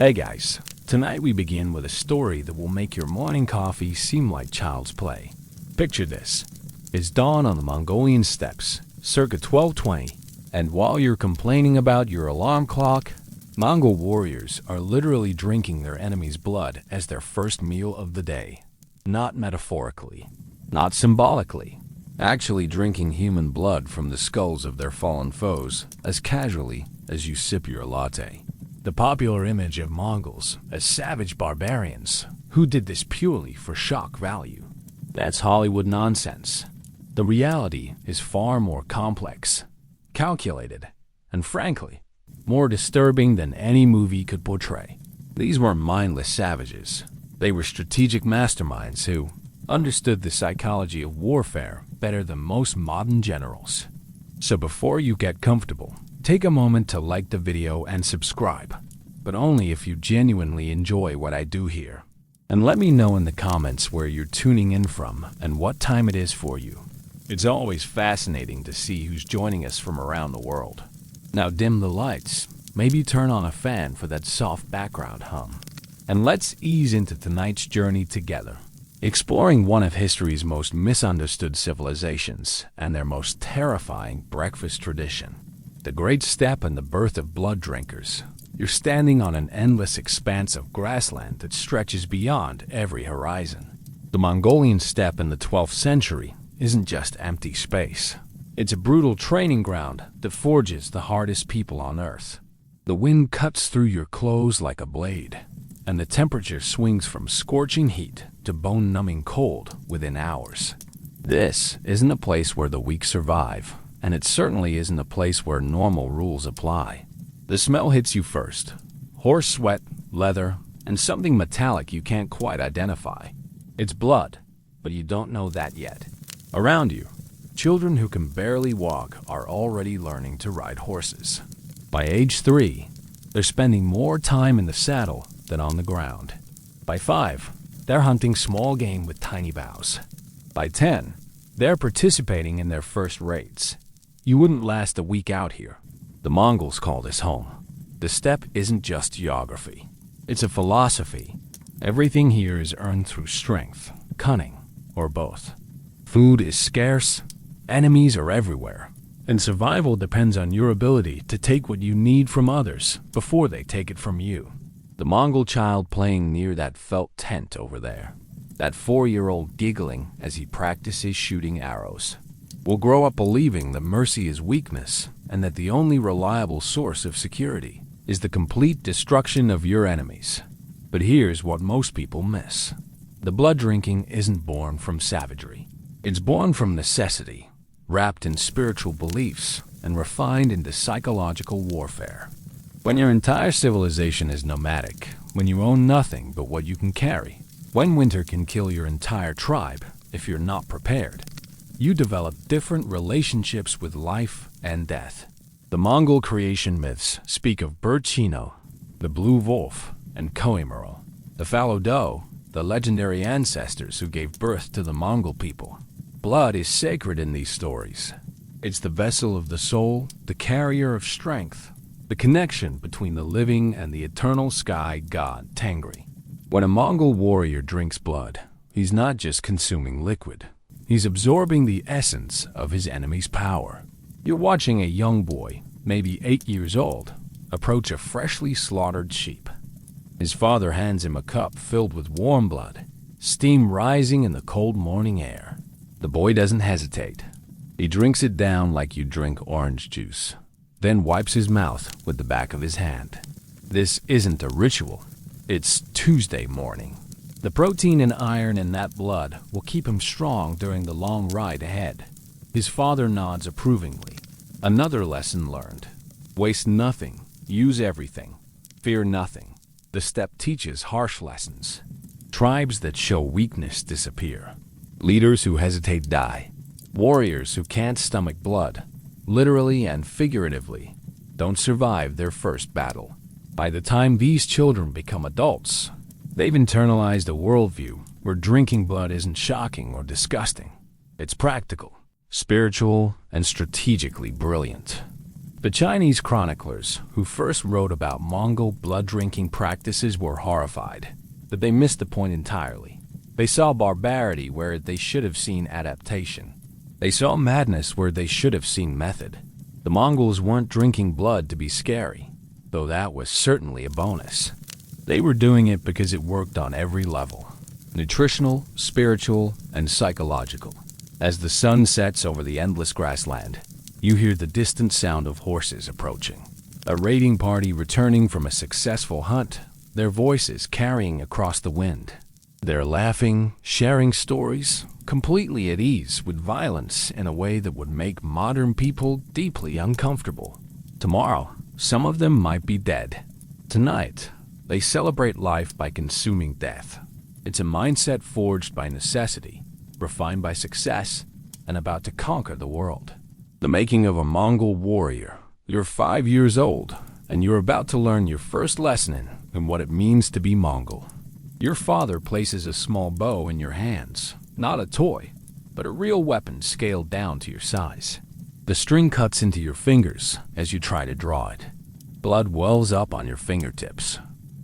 Hey guys, tonight we begin with a story that will make your morning coffee seem like child's play. Picture this. It's dawn on the Mongolian steppes, circa 1220, and while you're complaining about your alarm clock, Mongol warriors are literally drinking their enemy's blood as their first meal of the day. Not metaphorically, not symbolically, actually drinking human blood from the skulls of their fallen foes as casually as you sip your latte. The popular image of Mongols as savage barbarians who did this purely for shock value. That's Hollywood nonsense. The reality is far more complex, calculated, and frankly, more disturbing than any movie could portray. These weren't mindless savages. They were strategic masterminds who understood the psychology of warfare better than most modern generals. So before you get comfortable, take a moment to like the video and subscribe, but only if you genuinely enjoy what I do here. And let me know in the comments where you're tuning in from and what time it is for you. It's always fascinating to see who's joining us from around the world. Now dim the lights, maybe turn on a fan for that soft background hum. And let's ease into tonight's journey together, exploring one of history's most misunderstood civilizations and their most terrifying breakfast tradition. The Great Steppe and the birth of blood drinkers. You're standing on an endless expanse of grassland that stretches beyond every horizon. The Mongolian steppe in the 12th century isn't just empty space. It's a brutal training ground that forges the hardest people on Earth. The wind cuts through your clothes like a blade, and the temperature swings from scorching heat to bone-numbing cold within hours. This isn't a place where the weak survive, and it certainly isn't a place where normal rules apply. The smell hits you first. Horse sweat, leather, and something metallic you can't quite identify. It's blood, but you don't know that yet. Around you, children who can barely walk are already learning to ride horses. By age 3, they're spending more time in the saddle than on the ground. By 5, they're hunting small game with tiny bows. By 10, they're participating in their first raids. You wouldn't last a week out here. The Mongols call this home. The steppe isn't just geography. It's a philosophy. Everything here is earned through strength, cunning, or both. Food is scarce, enemies are everywhere, and survival depends on your ability to take what you need from others before they take it from you. The Mongol child playing near that felt tent over there, that 4-year-old giggling as he practices shooting arrows, will grow up believing that mercy is weakness and that the only reliable source of security is the complete destruction of your enemies. But here's what most people miss. The blood drinking isn't born from savagery. It's born from necessity, wrapped in spiritual beliefs and refined into psychological warfare. When your entire civilization is nomadic, when you own nothing but what you can carry, when winter can kill your entire tribe if you're not prepared, you develop different relationships with life and death. The Mongol creation myths speak of Burchino, the blue wolf, and Koimerl, the fallow doe, the legendary ancestors who gave birth to the Mongol people. Blood is sacred in these stories. It's the vessel of the soul, the carrier of strength, the connection between the living and the eternal sky god Tengri. When a Mongol warrior drinks blood, he's not just consuming liquid. He's absorbing the essence of his enemy's power. You're watching a young boy, maybe 8 years old, approach a freshly slaughtered sheep. His father hands him a cup filled with warm blood, steam rising in the cold morning air. The boy doesn't hesitate. He drinks it down like you drink orange juice, then wipes his mouth with the back of his hand. This isn't a ritual. It's Tuesday morning. The protein and iron in that blood will keep him strong during the long ride ahead. His father nods approvingly. Another lesson learned. Waste nothing. Use everything. Fear nothing. The steppe teaches harsh lessons. Tribes that show weakness disappear. Leaders who hesitate die. Warriors who can't stomach blood, literally and figuratively, don't survive their first battle. By the time these children become adults, they've internalized a worldview where drinking blood isn't shocking or disgusting. It's practical, spiritual, and strategically brilliant. The Chinese chroniclers who first wrote about Mongol blood-drinking practices were horrified, but they missed the point entirely. They saw barbarity where they should have seen adaptation. They saw madness where they should have seen method. The Mongols weren't drinking blood to be scary, though that was certainly a bonus. They were doing it because it worked on every level: nutritional, spiritual, and psychological. As the sun sets over the endless grassland, you hear the distant sound of horses approaching. A raiding party returning from a successful hunt, their voices carrying across the wind. They're laughing, sharing stories, completely at ease with violence in a way that would make modern people deeply uncomfortable. Tomorrow, some of them might be dead. Tonight, they celebrate life by consuming death. It's a mindset forged by necessity, refined by success, and about to conquer the world. The making of a Mongol warrior. You're 5 years old, and you're about to learn your first lesson in what it means to be Mongol. Your father places a small bow in your hands, not a toy, but a real weapon scaled down to your size. The string cuts into your fingers as you try to draw it. Blood wells up on your fingertips.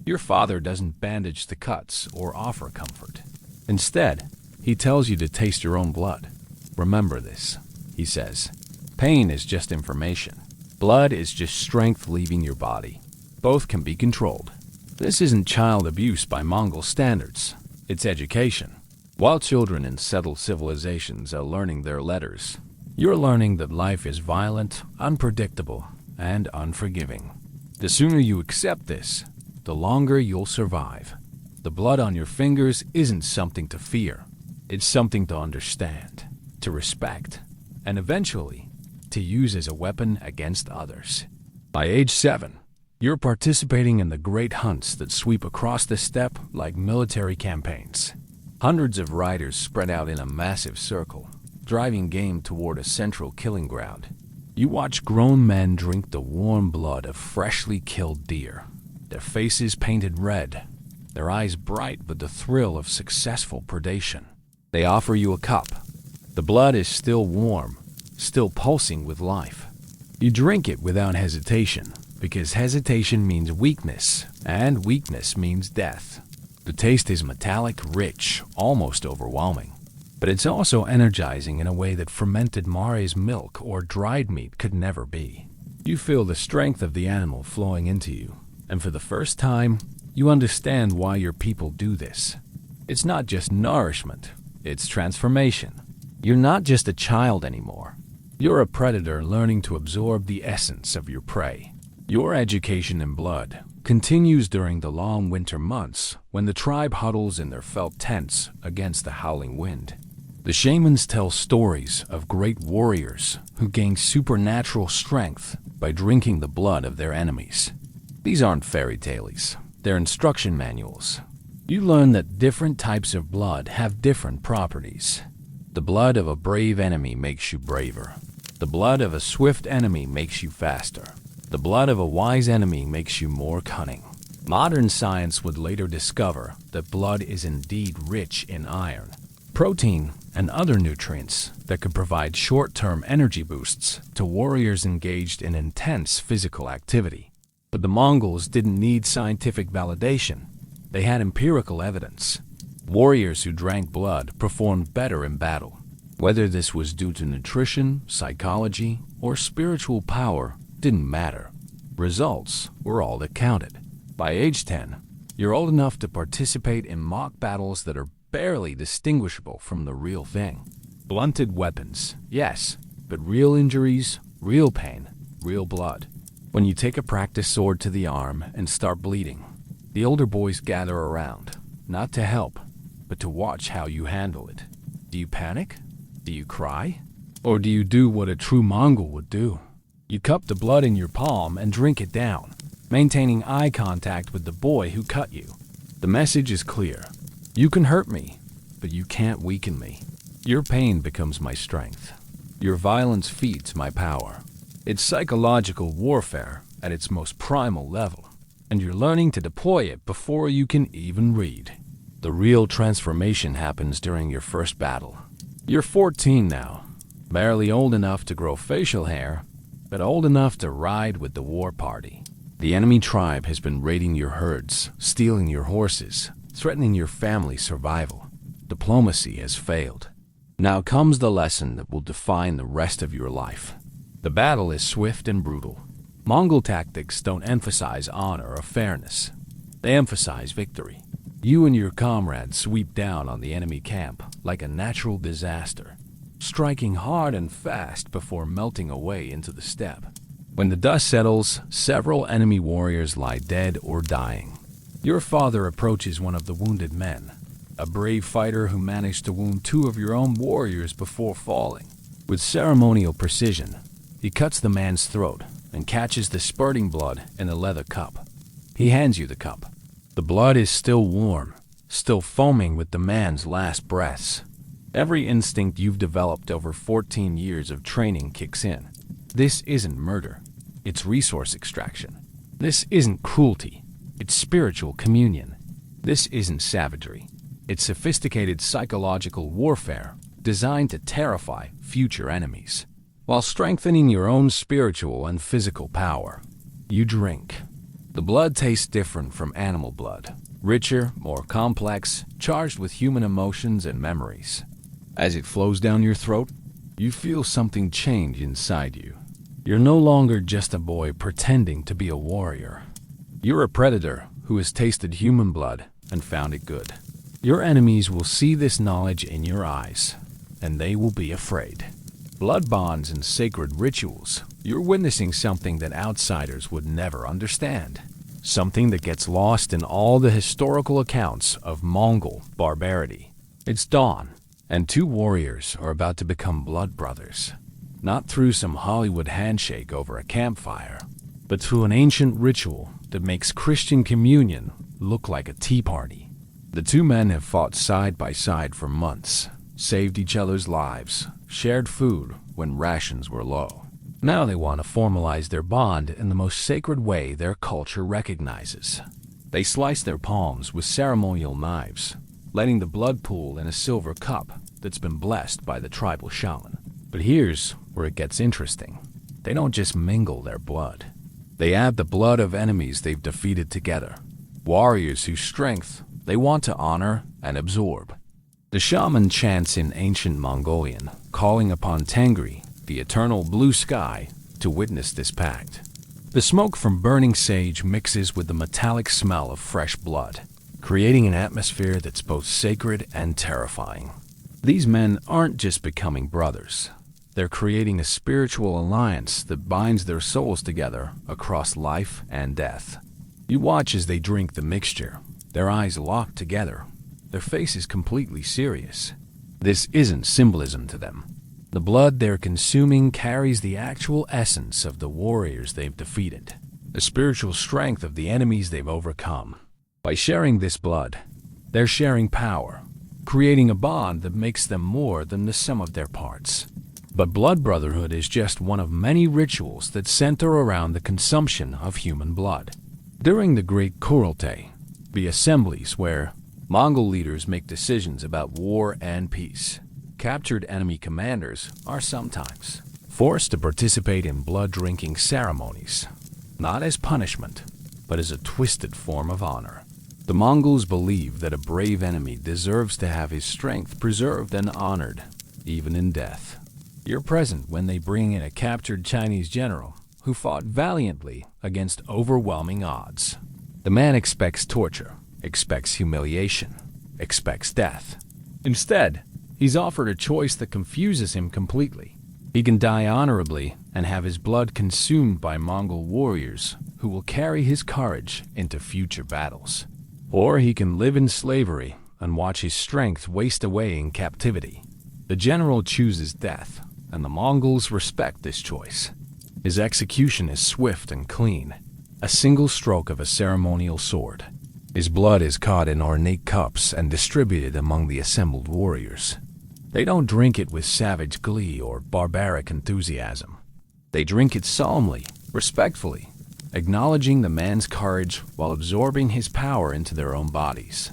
Your father doesn't bandage the cuts or offer comfort. Instead, he tells you to taste your own blood. Remember this, he says. Pain is just information. Blood is just strength leaving your body. Both can be controlled. This isn't child abuse by Mongol standards. It's education. While children in settled civilizations are learning their letters, you're learning that life is violent, unpredictable, and unforgiving. The sooner you accept this, the longer you'll survive. The blood on your fingers isn't something to fear. It's something to understand, to respect, and eventually, to use as a weapon against others. By age 7, you're participating in the great hunts that sweep across the steppe like military campaigns. Hundreds of riders spread out in a massive circle, driving game toward a central killing ground. You watch grown men drink the warm blood of freshly killed deer, their faces painted red, their eyes bright with the thrill of successful predation. They offer you a cup. The blood is still warm, still pulsing with life. You drink it without hesitation, because hesitation means weakness, and weakness means death. The taste is metallic, rich, almost overwhelming. But it's also energizing in a way that fermented mare's milk or dried meat could never be. You feel the strength of the animal flowing into you, and for the first time, you understand why your people do this. It's not just nourishment, it's transformation. You're not just a child anymore. You're a predator learning to absorb the essence of your prey. Your education in blood continues during the long winter months when the tribe huddles in their felt tents against the howling wind. The shamans tell stories of great warriors who gain supernatural strength by drinking the blood of their enemies. These aren't fairy tales, they're instruction manuals. You learn that different types of blood have different properties. The blood of a brave enemy makes you braver. The blood of a swift enemy makes you faster. The blood of a wise enemy makes you more cunning. Modern science would later discover that blood is indeed rich in iron, protein, and other nutrients that could provide short-term energy boosts to warriors engaged in intense physical activity. But the Mongols didn't need scientific validation. They had empirical evidence. Warriors who drank blood performed better in battle. Whether this was due to nutrition, psychology, or spiritual power didn't matter. Results were all that counted. By age 10, you're old enough to participate in mock battles that are barely distinguishable from the real thing. Blunted weapons, yes, but real injuries, real pain, real blood. When you take a practice sword to the arm and start bleeding, the older boys gather around, not to help, but to watch how you handle it. Do you panic? Do you cry? Or do you do what a true Mongol would do? You cup the blood in your palm and drink it down, maintaining eye contact with the boy who cut you. The message is clear. You can hurt me, but you can't weaken me. Your pain becomes my strength. Your violence feeds my power. It's psychological warfare at its most primal level, and you're learning to deploy it before you can even read. The real transformation happens during your first battle. You're 14 now, barely old enough to grow facial hair, but old enough to ride with the war party. The enemy tribe has been raiding your herds, stealing your horses, threatening your family's survival. Diplomacy has failed. Now comes the lesson that will define the rest of your life. The battle is swift and brutal. Mongol tactics don't emphasize honor or fairness. They emphasize victory. You and your comrades sweep down on the enemy camp like a natural disaster, striking hard and fast before melting away into the steppe. When the dust settles, several enemy warriors lie dead or dying. Your father approaches one of the wounded men, a brave fighter who managed to wound 2 of your own warriors before falling. With ceremonial precision, he cuts the man's throat and catches the spurting blood in a leather cup. He hands you the cup. The blood is still warm, still foaming with the man's last breaths. Every instinct you've developed over 14 years of training kicks in. This isn't murder. It's resource extraction. This isn't cruelty. It's spiritual communion. This isn't savagery. It's sophisticated psychological warfare designed to terrify future enemies, while strengthening your own spiritual and physical power. You drink. The blood tastes different from animal blood, richer, more complex, charged with human emotions and memories. As it flows down your throat, you feel something change inside you. You're no longer just a boy pretending to be a warrior. You're a predator who has tasted human blood and found it good. Your enemies will see this knowledge in your eyes, and they will be afraid. Blood bonds and sacred rituals. You're witnessing something that outsiders would never understand. Something that gets lost in all the historical accounts of Mongol barbarity. It's dawn, and 2 warriors are about to become blood brothers. Not through some Hollywood handshake over a campfire, but through an ancient ritual that makes Christian communion look like a tea party. The 2 men have fought side by side for months, saved each other's lives, shared food when rations were low. Now they want to formalize their bond in the most sacred way their culture recognizes. They slice their palms with ceremonial knives, letting the blood pool in a silver cup that's been blessed by the tribal shaman. But here's where it gets interesting. They don't just mingle their blood. They add the blood of enemies they've defeated together, warriors whose strength they want to honor and absorb. The shaman chants in ancient Mongolian, calling upon Tengri, the eternal blue sky, to witness this pact. The smoke from burning sage mixes with the metallic smell of fresh blood, creating an atmosphere that's both sacred and terrifying. These men aren't just becoming brothers. They're creating a spiritual alliance that binds their souls together across life and death. You watch as they drink the mixture, their eyes locked together, their faces completely serious. This isn't symbolism to them. The blood they're consuming carries the actual essence of the warriors they've defeated, the spiritual strength of the enemies they've overcome. By sharing this blood, they're sharing power, creating a bond that makes them more than the sum of their parts. But blood brotherhood is just one of many rituals that center around the consumption of human blood. During the Great Kurultai, the assemblies where Mongol leaders make decisions about war and peace, captured enemy commanders are sometimes forced to participate in blood-drinking ceremonies, not as punishment, but as a twisted form of honor. The Mongols believe that a brave enemy deserves to have his strength preserved and honored, even in death. You're present when they bring in a captured Chinese general who fought valiantly against overwhelming odds. The man expects torture, expects humiliation, expects death. Instead, he's offered a choice that confuses him completely. He can die honorably and have his blood consumed by Mongol warriors who will carry his courage into future battles. Or he can live in slavery and watch his strength waste away in captivity. The general chooses death, and the Mongols respect this choice. His execution is swift and clean, a single stroke of a ceremonial sword. His blood is caught in ornate cups and distributed among the assembled warriors. They don't drink it with savage glee or barbaric enthusiasm. They drink it solemnly, respectfully, acknowledging the man's courage while absorbing his power into their own bodies.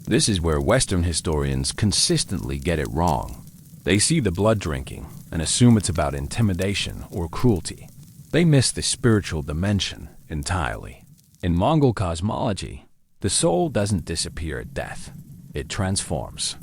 This is where Western historians consistently get it wrong. They see the blood drinking and assume it's about intimidation or cruelty. They miss the spiritual dimension entirely. In Mongol cosmology, the soul doesn't disappear at death. It transforms.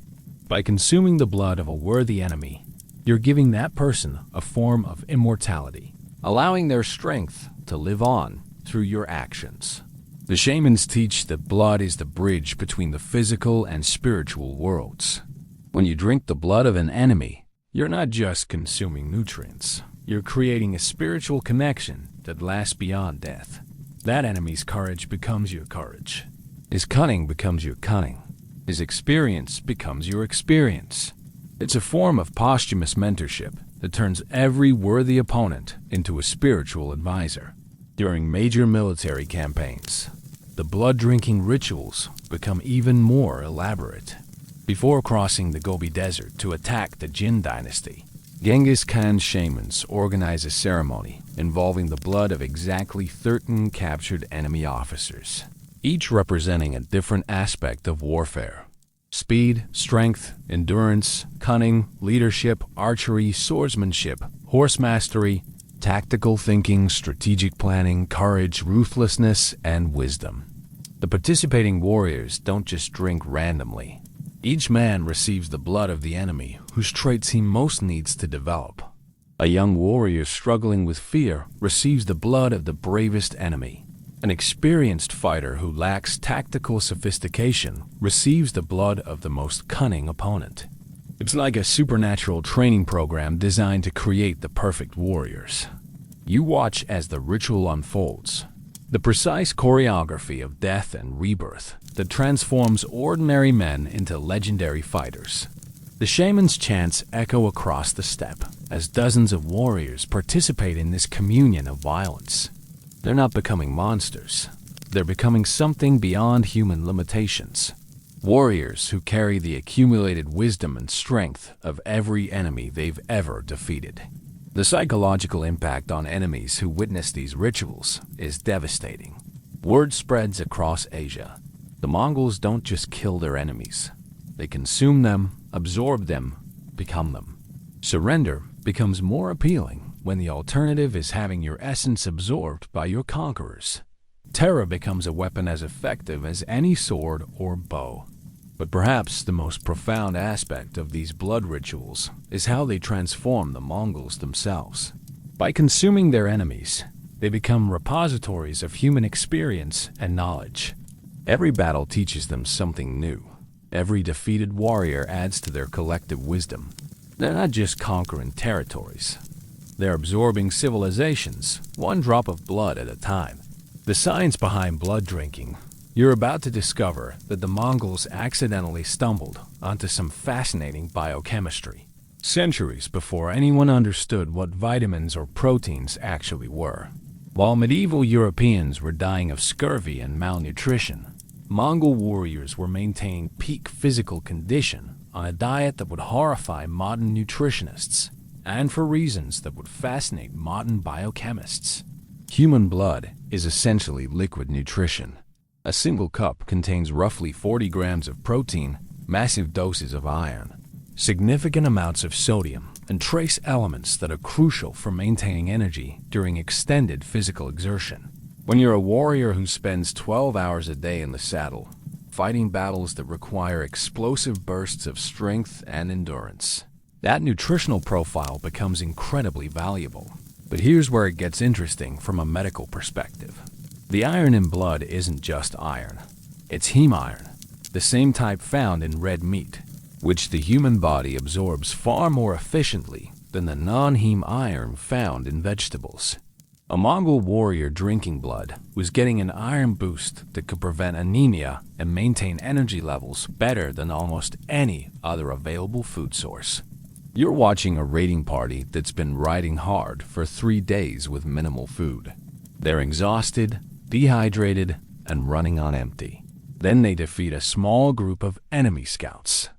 By consuming the blood of a worthy enemy, you're giving that person a form of immortality, allowing their strength to live on through your actions. The shamans teach that blood is the bridge between the physical and spiritual worlds. When you drink the blood of an enemy, you're not just consuming nutrients. You're creating a spiritual connection that lasts beyond death. That enemy's courage becomes your courage. His cunning becomes your cunning. His experience becomes your experience. It's a form of posthumous mentorship that turns every worthy opponent into a spiritual advisor. During major military campaigns, the blood-drinking rituals become even more elaborate. Before crossing the Gobi Desert to attack the Jin dynasty, Genghis Khan's shamans organize a ceremony involving the blood of exactly 13 captured enemy officers, each representing a different aspect of warfare. Speed, strength, endurance, cunning, leadership, archery, swordsmanship, horse mastery, tactical thinking, strategic planning, courage, ruthlessness, and wisdom. The participating warriors don't just drink randomly. Each man receives the blood of the enemy whose traits he most needs to develop. A young warrior struggling with fear receives the blood of the bravest enemy. An experienced fighter who lacks tactical sophistication receives the blood of the most cunning opponent. It's like a supernatural training program designed to create the perfect warriors. You watch as the ritual unfolds, the precise choreography of death and rebirth that transforms ordinary men into legendary fighters. The shaman's chants echo across the steppe as dozens of warriors participate in this communion of violence. They're not becoming monsters. They're becoming something beyond human limitations. Warriors who carry the accumulated wisdom and strength of every enemy they've ever defeated. The psychological impact on enemies who witness these rituals is devastating. Word spreads across Asia. The Mongols don't just kill their enemies. They consume them, absorb them, become them. Surrender becomes more appealing when the alternative is having your essence absorbed by your conquerors. Terror becomes a weapon as effective as any sword or bow. But perhaps the most profound aspect of these blood rituals is how they transform the Mongols themselves. By consuming their enemies, they become repositories of human experience and knowledge. Every battle teaches them something new. Every defeated warrior adds to their collective wisdom. They're not just conquering territories. They're absorbing civilizations, one drop of blood at a time. The science behind blood drinking. You're about to discover that the Mongols accidentally stumbled onto some fascinating biochemistry, centuries before anyone understood what vitamins or proteins actually were. While medieval Europeans were dying of scurvy and malnutrition, Mongol warriors were maintaining peak physical condition on a diet that would horrify modern nutritionists, and for reasons that would fascinate modern biochemists. Human blood is essentially liquid nutrition. A single cup contains roughly 40 grams of protein, massive doses of iron, significant amounts of sodium, and trace elements that are crucial for maintaining energy during extended physical exertion. When you're a warrior who spends 12 hours a day in the saddle, fighting battles that require explosive bursts of strength and endurance, that nutritional profile becomes incredibly valuable. But here's where it gets interesting from a medical perspective. The iron in blood isn't just iron. It's heme iron, the same type found in red meat, which the human body absorbs far more efficiently than the non-heme iron found in vegetables. A Mongol warrior drinking blood was getting an iron boost that could prevent anemia and maintain energy levels better than almost any other available food source. You're watching a raiding party that's been riding hard for 3 days with minimal food. They're exhausted, dehydrated, and running on empty. Then they defeat a small group of enemy scouts.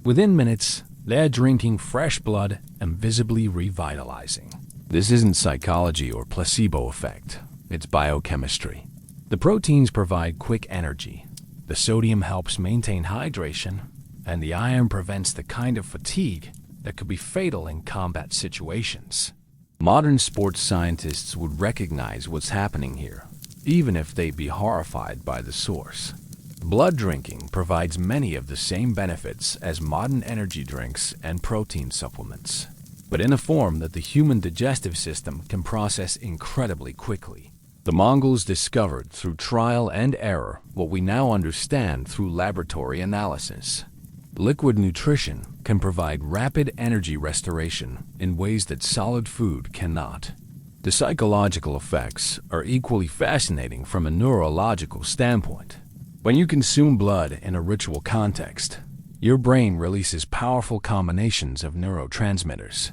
Within minutes, they're drinking fresh blood and visibly revitalizing. This isn't psychology or placebo effect. It's biochemistry. The proteins provide quick energy. The sodium helps maintain hydration, and the iron prevents the kind of fatigue that could be fatal in combat situations. Modern sports scientists would recognize what's happening here, even if they'd be horrified by the source. Blood drinking provides many of the same benefits as modern energy drinks and protein supplements, but in a form that the human digestive system can process incredibly quickly. The Mongols discovered through trial and error what we now understand through laboratory analysis. Liquid nutrition can provide rapid energy restoration in ways that solid food cannot. The psychological effects are equally fascinating from a neurological standpoint. When you consume blood in a ritual context, your brain releases powerful combinations of neurotransmitters.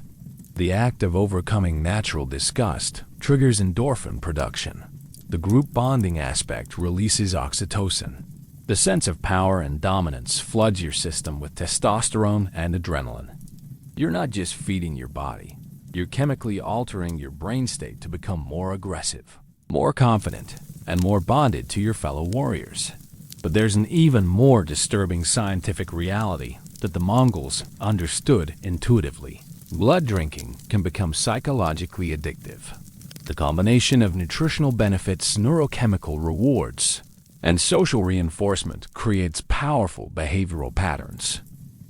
The act of overcoming natural disgust triggers endorphin production. The group bonding aspect releases oxytocin. The sense of power and dominance floods your system with testosterone and adrenaline. You're not just feeding your body, you're chemically altering your brain state to become more aggressive, more confident, and more bonded to your fellow warriors. But there's an even more disturbing scientific reality that the Mongols understood intuitively. Blood drinking can become psychologically addictive. The combination of nutritional benefits, neurochemical rewards, and social reinforcement creates powerful behavioral patterns.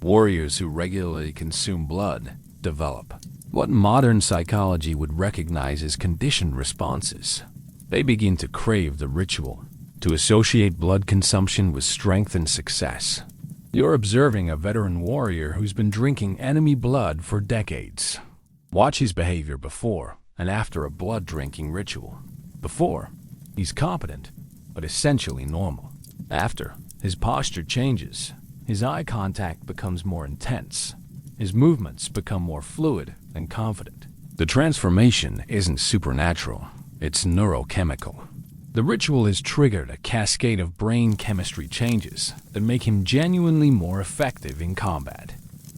Warriors who regularly consume blood develop what modern psychology would recognize as conditioned responses. They begin to crave the ritual, to associate blood consumption with strength and success. You're observing a veteran warrior who's been drinking enemy blood for decades. Watch his behavior before and after a blood drinking ritual. Before, he's competent, but essentially normal. After, his posture changes. His eye contact becomes more intense. His movements become more fluid and confident. The transformation isn't supernatural, it's neurochemical. The ritual has triggered a cascade of brain chemistry changes that make him genuinely more effective in combat.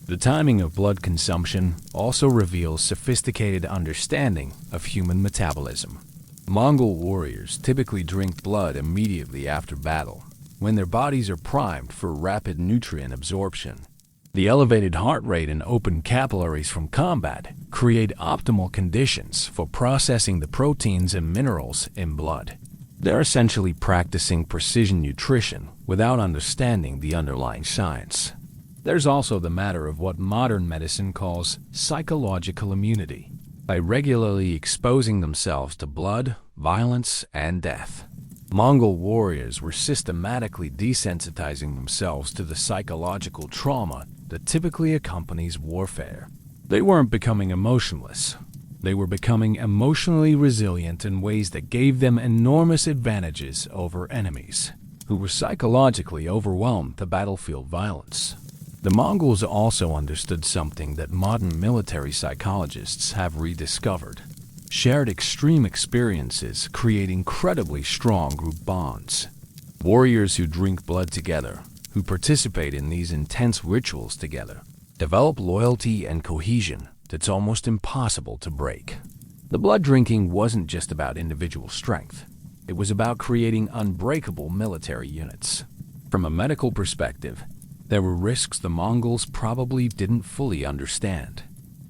The timing of blood consumption also reveals sophisticated understanding of human metabolism. Mongol warriors typically drink blood immediately after battle, when their bodies are primed for rapid nutrient absorption. The elevated heart rate and open capillaries from combat create optimal conditions for processing the proteins and minerals in blood. They're essentially practicing precision nutrition without understanding the underlying science. There's also the matter of what modern medicine calls psychological immunity. By regularly exposing themselves to blood, violence, and death, Mongol warriors were systematically desensitizing themselves to the psychological trauma that typically accompanies warfare. They weren't becoming emotionless. They were becoming emotionally resilient in ways that gave them enormous advantages over enemies, who were psychologically overwhelmed by battlefield violence. The Mongols also understood something that modern military psychologists have rediscovered. Shared extreme experiences create incredibly strong group bonds. Warriors who drink blood together, who participate in these intense rituals together, develop loyalty and cohesion that's almost impossible to break. The blood drinking wasn't just about individual strength. It was about creating unbreakable military units. From a medical perspective, there were risks the Mongols probably didn't fully understand.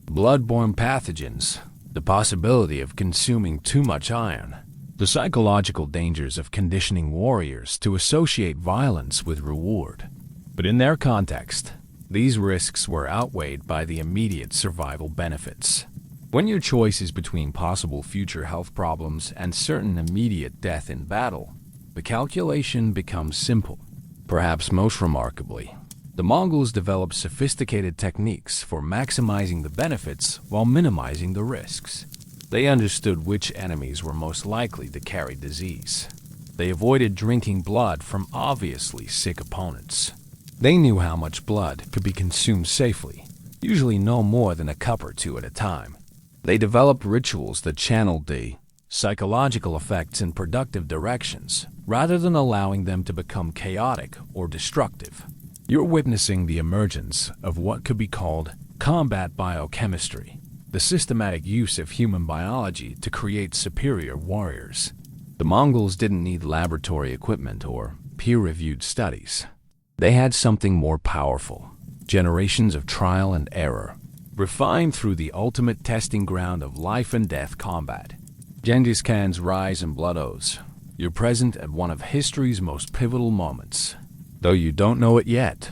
Blood-borne pathogens, the possibility of consuming too much iron, the psychological dangers of conditioning warriors to associate violence with reward. But in their context, these risks were outweighed by the immediate survival benefits. When your choice is between possible future health problems and certain immediate death in battle, the calculation becomes simple. Perhaps most remarkably, the Mongols developed sophisticated techniques for maximizing the benefits while minimizing the risks. They understood which enemies were most likely to carry disease. They avoided drinking blood from obviously sick opponents. They knew how much blood could be consumed safely, usually no more than a cup or two at a time. They developed rituals that channeled the psychological effects in productive directions, rather than allowing them to become chaotic or destructive. You're witnessing the emergence of what could be called combat biochemistry, the systematic use of human biology to create superior warriors. The Mongols didn't need laboratory equipment or peer-reviewed studies. They had something more powerful: generations of trial and error, refined through the ultimate testing ground of life and death combat. Genghis Khan's rise in blood oaths. You're present at one of history's most pivotal moments. Though you don't know it yet,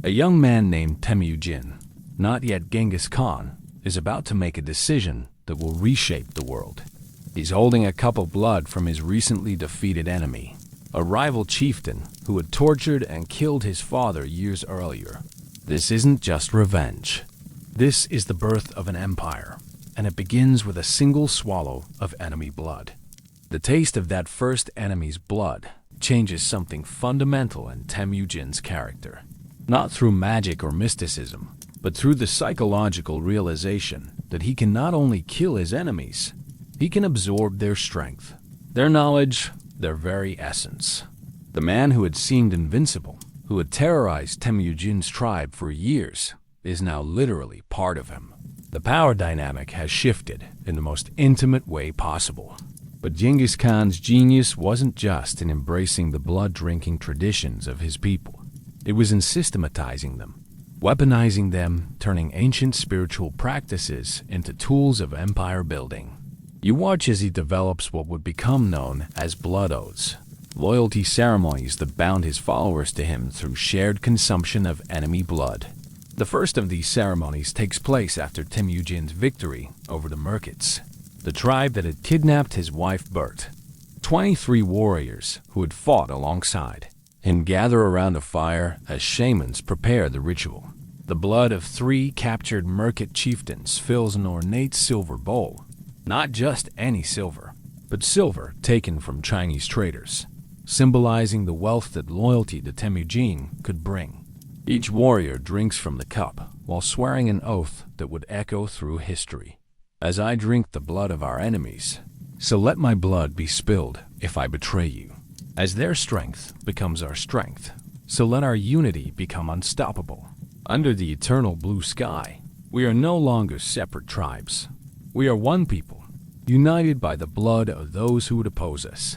a young man named Temujin, not yet Genghis Khan, is about to make a decision that will reshape the world. He's holding a cup of blood from his recently defeated enemy, a rival chieftain who had tortured and killed his father years earlier. This isn't just revenge. This is the birth of an empire, and it begins with a single swallow of enemy blood. The taste of that first enemy's blood changes something fundamental in Temujin's character. Not through magic or mysticism, but through the psychological realization that he can not only kill his enemies, he can absorb their strength, their knowledge, their very essence. The man who had seemed invincible, who had terrorized Temujin's tribe for years, is now literally part of him. The power dynamic has shifted in the most intimate way possible. But Genghis Khan's genius wasn't just in embracing the blood-drinking traditions of his people. It was in systematizing them, weaponizing them, turning ancient spiritual practices into tools of empire building. You watch as he develops what would become known as blood oaths, loyalty ceremonies that bound his followers to him through shared consumption of enemy blood. The first of these ceremonies takes place after Temujin's victory over the Merkits, the tribe that had kidnapped his wife Bert. 23 warriors who had fought alongside him gather around a fire as shamans prepare the ritual. The blood of 3 captured Merkit chieftains fills an ornate silver bowl. Not just any silver, but silver taken from Chinese traders, symbolizing the wealth that loyalty to Temujin could bring. Each warrior drinks from the cup while swearing an oath that would echo through history. As I drink the blood of our enemies, so let my blood be spilled if I betray you. As their strength becomes our strength, so let our unity become unstoppable. Under the eternal blue sky, we are no longer separate tribes. We are one people, united by the blood of those who would oppose us.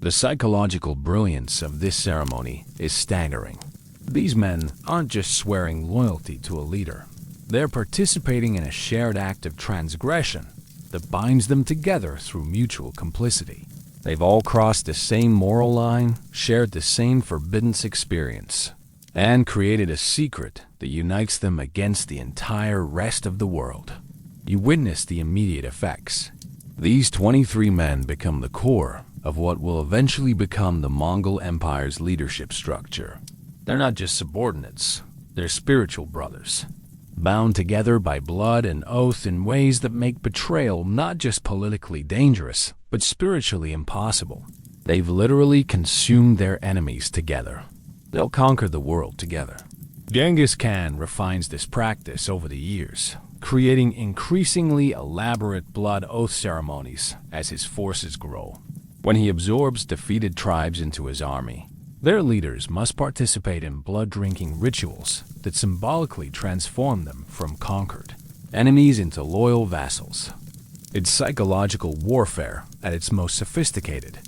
The psychological brilliance of this ceremony is staggering. These men aren't just swearing loyalty to a leader. They're participating in a shared act of transgression that binds them together through mutual complicity. They've all crossed the same moral line, shared the same forbidden experience, and created a secret that unites them against the entire rest of the world. You witness the immediate effects. These 23 men become the core of what will eventually become the Mongol Empire's leadership structure. They're not just subordinates, they're spiritual brothers, bound together by blood and oath in ways that make betrayal not just politically dangerous, but spiritually impossible. They've literally consumed their enemies together. They'll conquer the world together. Genghis Khan refines this practice over the years, creating increasingly elaborate blood oath ceremonies as his forces grow. When he absorbs defeated tribes into his army, their leaders must participate in blood-drinking rituals that symbolically transform them from conquered enemies into loyal vassals. It's psychological warfare at its most sophisticated,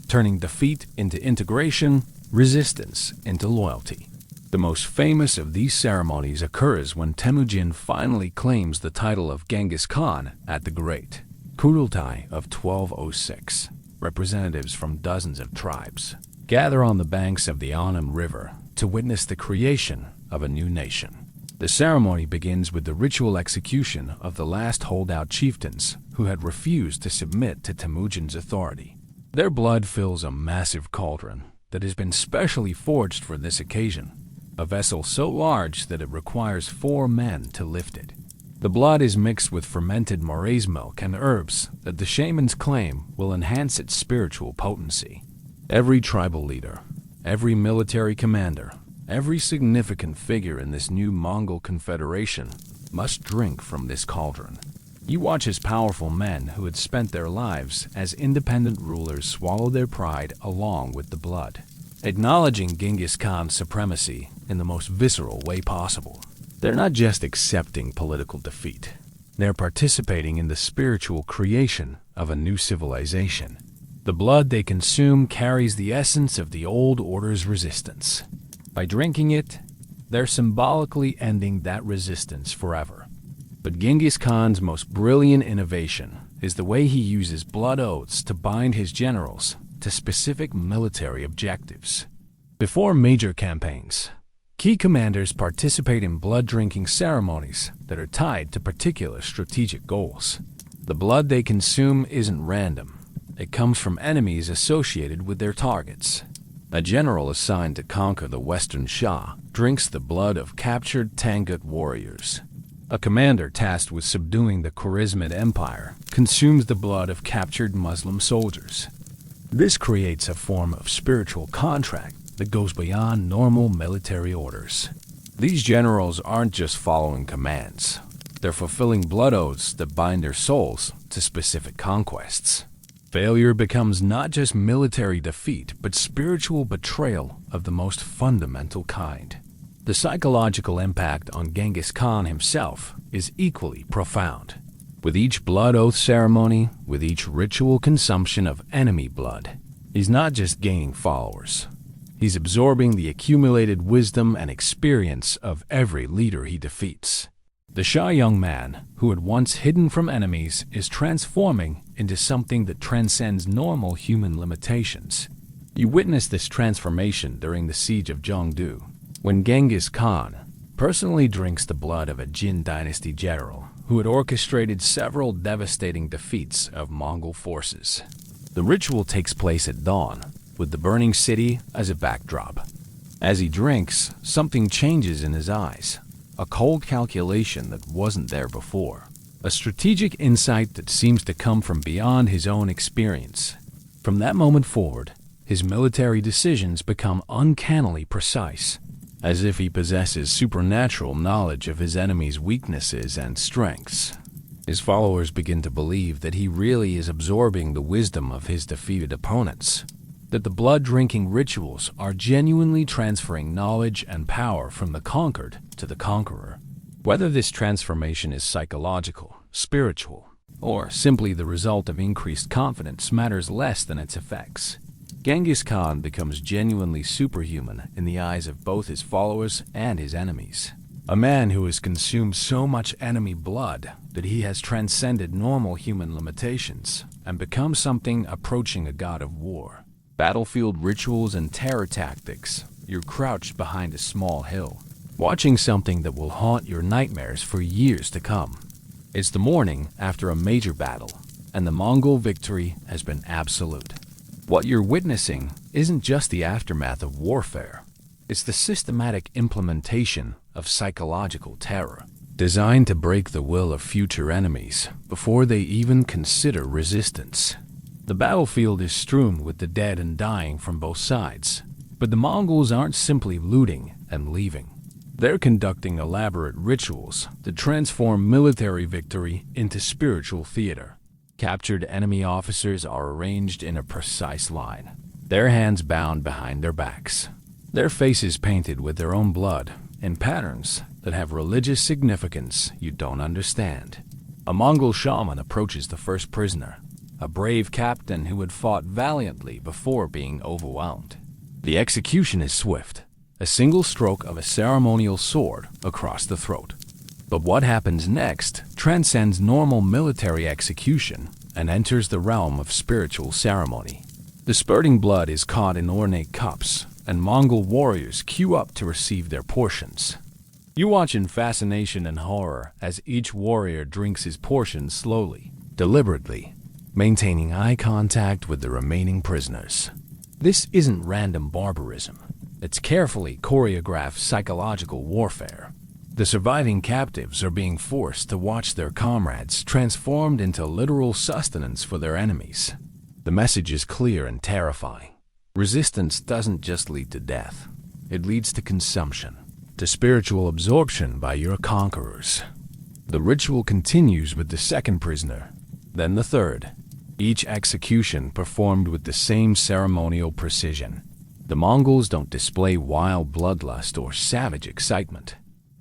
turning defeat into integration, resistance into loyalty. The most famous of these ceremonies occurs when Temujin finally claims the title of Genghis Khan at the Great Kurultai of 1206. Representatives from dozens of tribes gather on the banks of the Arnhem River to witness the creation of a new nation. The ceremony begins with the ritual execution of the last holdout chieftains who had refused to submit to Temujin's authority. Their blood fills a massive cauldron that has been specially forged for this occasion, a vessel so large that it requires 4 men to lift it. The blood is mixed with fermented maize milk and herbs that the shamans claim will enhance its spiritual potency. Every tribal leader, every military commander, every significant figure in this new Mongol confederation must drink from this cauldron. You watch as powerful men who had spent their lives as independent rulers swallow their pride along with the blood, acknowledging Genghis Khan's supremacy in the most visceral way possible. They're not just accepting political defeat. They're participating in the spiritual creation of a new civilization. The blood they consume carries the essence of the old order's resistance. By drinking it, they're symbolically ending that resistance forever. But Genghis Khan's most brilliant innovation is the way he uses blood oaths to bind his generals to specific military objectives. Before major campaigns, key commanders participate in blood-drinking ceremonies that are tied to particular strategic goals. The blood they consume isn't random. It comes from enemies associated with their targets. A general assigned to conquer the Western Shah drinks the blood of captured Tangut warriors. A commander tasked with subduing the Khwarezmid Empire consumes the blood of captured Muslim soldiers. This creates a form of spiritual contract that goes beyond normal military orders. These generals aren't just following commands. They're fulfilling blood oaths that bind their souls to specific conquests. Failure becomes not just military defeat, but spiritual betrayal of the most fundamental kind. The psychological impact on Genghis Khan himself is equally profound. With each blood oath ceremony, with each ritual consumption of enemy blood, he's not just gaining followers. He's absorbing the accumulated wisdom and experience of every leader he defeats. The shy young man, who had once hidden from enemies, is transforming into something that transcends normal human limitations. You witness this transformation during the siege of Zhengdu, when Genghis Khan personally drinks the blood of a Jin dynasty general who had orchestrated several devastating defeats of Mongol forces. The ritual takes place at dawn, with the burning city as a backdrop. As he drinks, something changes in his eyes, a cold calculation that wasn't there before, a strategic insight that seems to come from beyond his own experience. From that moment forward, his military decisions become uncannily precise, as if he possesses supernatural knowledge of his enemy's weaknesses and strengths. His followers begin to believe that he really is absorbing the wisdom of his defeated opponents, that the blood-drinking rituals are genuinely transferring knowledge and power from the conquered to the conqueror. Whether this transformation is psychological, spiritual, or simply the result of increased confidence matters less than its effects. Genghis Khan becomes genuinely superhuman in the eyes of both his followers and his enemies. A man who has consumed so much enemy blood that he has transcended normal human limitations and become something approaching a god of war. Battlefield rituals and terror tactics, you're crouched behind a small hill, watching something that will haunt your nightmares for years to come. It's the morning after a major battle, and the Mongol victory has been absolute. What you're witnessing isn't just the aftermath of warfare. It's the systematic implementation of psychological terror, designed to break the will of future enemies before they even consider resistance. The battlefield is strewn with the dead and dying from both sides, but the Mongols aren't simply looting and leaving. They're conducting elaborate rituals that transform military victory into spiritual theater. Captured enemy officers are arranged in a precise line, their hands bound behind their backs, their faces painted with their own blood in patterns that have religious significance you don't understand. A Mongol shaman approaches the first prisoner, a brave captain who had fought valiantly before being overwhelmed. The execution is swift, a single stroke of a ceremonial sword across the throat. But what happens next transcends normal military execution and enters the realm of spiritual ceremony. The spurting blood is caught in ornate cups, and Mongol warriors queue up to receive their portions. You watch in fascination and horror as each warrior drinks his portion slowly, deliberately, maintaining eye contact with the remaining prisoners. This isn't random barbarism. It's carefully choreographed psychological warfare. The surviving captives are being forced to watch their comrades transformed into literal sustenance for their enemies. The message is clear and terrifying. Resistance doesn't just lead to death. It leads to consumption, to spiritual absorption by your conquerors. The ritual continues with the second prisoner, then the third, each execution performed with the same ceremonial precision. The Mongols don't display wild bloodlust or savage excitement.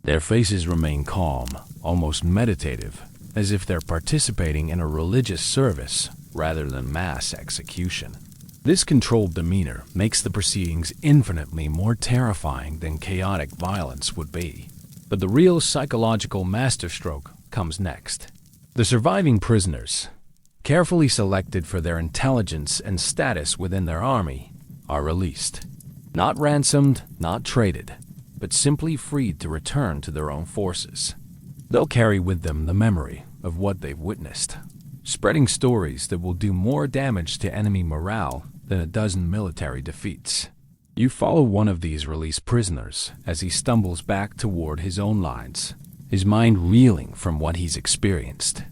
Their faces remain calm, almost meditative, as if they're participating in a religious service rather than mass execution. This controlled demeanor makes the proceedings infinitely more terrifying than chaotic violence would be. But the real psychological masterstroke comes next. The surviving prisoners, carefully selected for their intelligence and status within their army, are released. Not ransomed, not traded, but simply freed to return to their own forces. They'll carry with them the memory of what they've witnessed, spreading stories that will do more damage to enemy morale than a dozen military defeats. You follow one of these released prisoners as he stumbles back toward his own lines, his mind reeling from what he's experienced.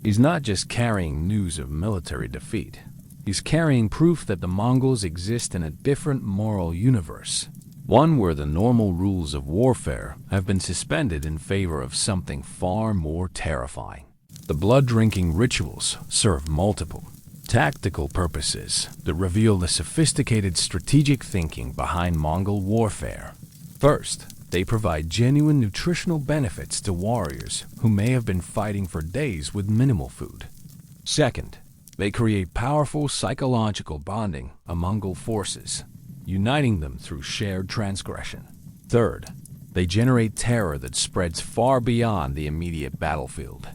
He's not just carrying news of military defeat. He's carrying proof that the Mongols exist in a different moral universe, one where the normal rules of warfare have been suspended in favor of something far more terrifying. The blood-drinking rituals serve multiple, tactical purposes that reveal the sophisticated strategic thinking behind Mongol warfare. First, they provide genuine nutritional benefits to warriors who may have been fighting for days with minimal food. Second, they create powerful psychological bonding among Mongol forces, uniting them through shared transgression. Third, they generate terror that spreads far beyond the immediate battlefield.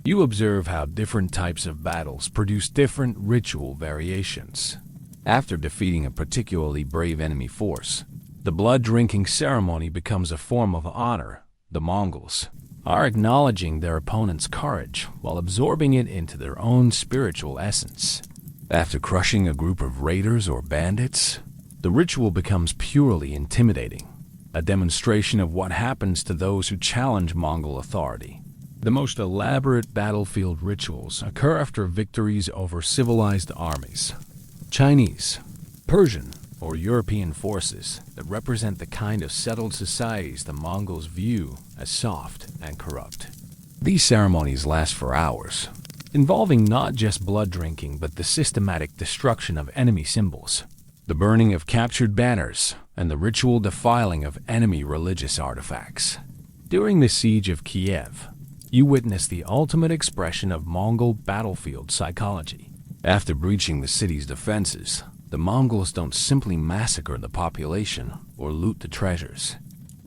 You observe how different types of battles produce different ritual variations. After defeating a particularly brave enemy force, the blood-drinking ceremony becomes a form of honor. The Mongols are acknowledging their opponent's courage while absorbing it into their own spiritual essence. After crushing a group of raiders or bandits, the ritual becomes purely intimidating, a demonstration of what happens to those who challenge Mongol authority. The most elaborate battlefield rituals occur after victories over civilized armies, Chinese, Persian, or European forces that represent the kind of settled societies the Mongols view as soft and corrupt. These ceremonies last for hours, involving not just blood drinking but the systematic destruction of enemy symbols, the burning of captured banners, and the ritual defiling of enemy religious artifacts. During the siege of Kiev, you witness the ultimate expression of Mongol battlefield psychology. After breaching the city's defenses, the Mongols don't simply massacre the population or loot the treasures.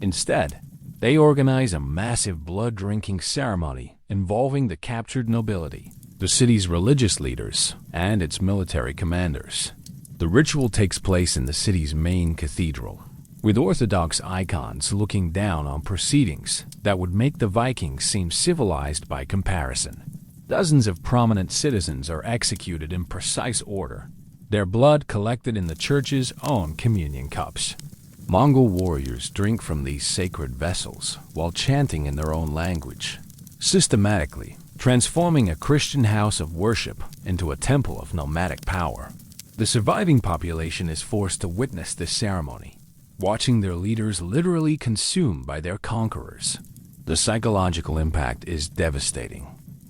Instead, they organize a massive blood-drinking ceremony involving the captured nobility, the city's religious leaders, and its military commanders. The ritual takes place in the city's main cathedral, with Orthodox icons looking down on proceedings that would make the Vikings seem civilized by comparison. Dozens of prominent citizens are executed in precise order, their blood collected in the church's own communion cups. Mongol warriors drink from these sacred vessels while chanting in their own language, systematically transforming a Christian house of worship into a temple of nomadic power. The surviving population is forced to witness this ceremony, watching their leaders literally consumed by their conquerors. The psychological impact is devastating.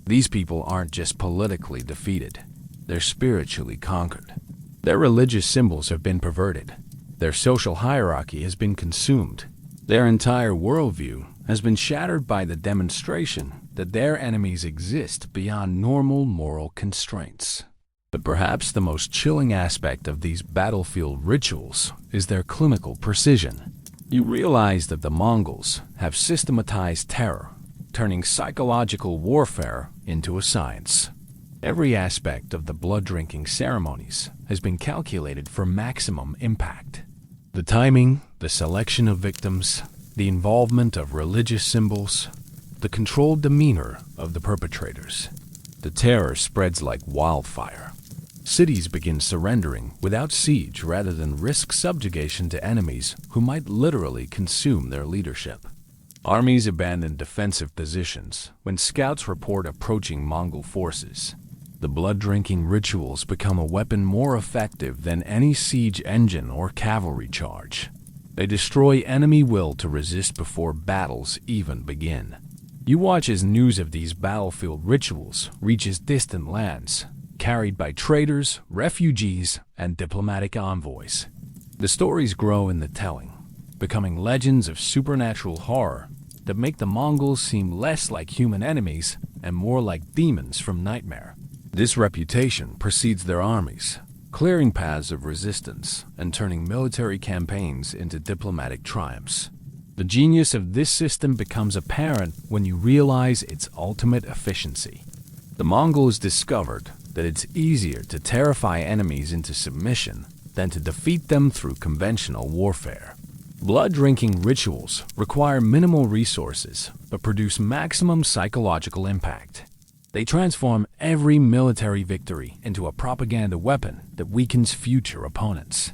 These people aren't just politically defeated, they're spiritually conquered. Their religious symbols have been perverted. Their social hierarchy has been consumed. Their entire worldview has been shattered by the demonstration that their enemies exist beyond normal moral constraints. But perhaps the most chilling aspect of these battlefield rituals is their clinical precision. You realize that the Mongols have systematized terror, turning psychological warfare into a science. Every aspect of the blood-drinking ceremonies has been calculated for maximum impact. The timing, the selection of victims, the involvement of religious symbols, the controlled demeanor of the perpetrators. The terror spreads like wildfire. Cities begin surrendering without siege rather than risk subjugation to enemies who might literally consume their leadership. Armies abandon defensive positions when scouts report approaching Mongol forces. The blood-drinking rituals become a weapon more effective than any siege engine or cavalry charge. They destroy enemy will to resist before battles even begin. You watch as news of these battlefield rituals reaches distant lands, carried by traders, refugees, and diplomatic envoys. The stories grow in the telling, becoming legends of supernatural horror that make the Mongols seem less like human enemies and more like demons from nightmare. This reputation precedes their armies, clearing paths of resistance and turning military campaigns into diplomatic triumphs. The genius of this system becomes apparent when you realize its ultimate efficiency. The Mongols discovered that it's easier to terrify enemies into submission than to defeat them through conventional warfare. Blood-drinking rituals require minimal resources but produce maximum psychological impact. They transform every military victory into a propaganda weapon that weakens future opponents.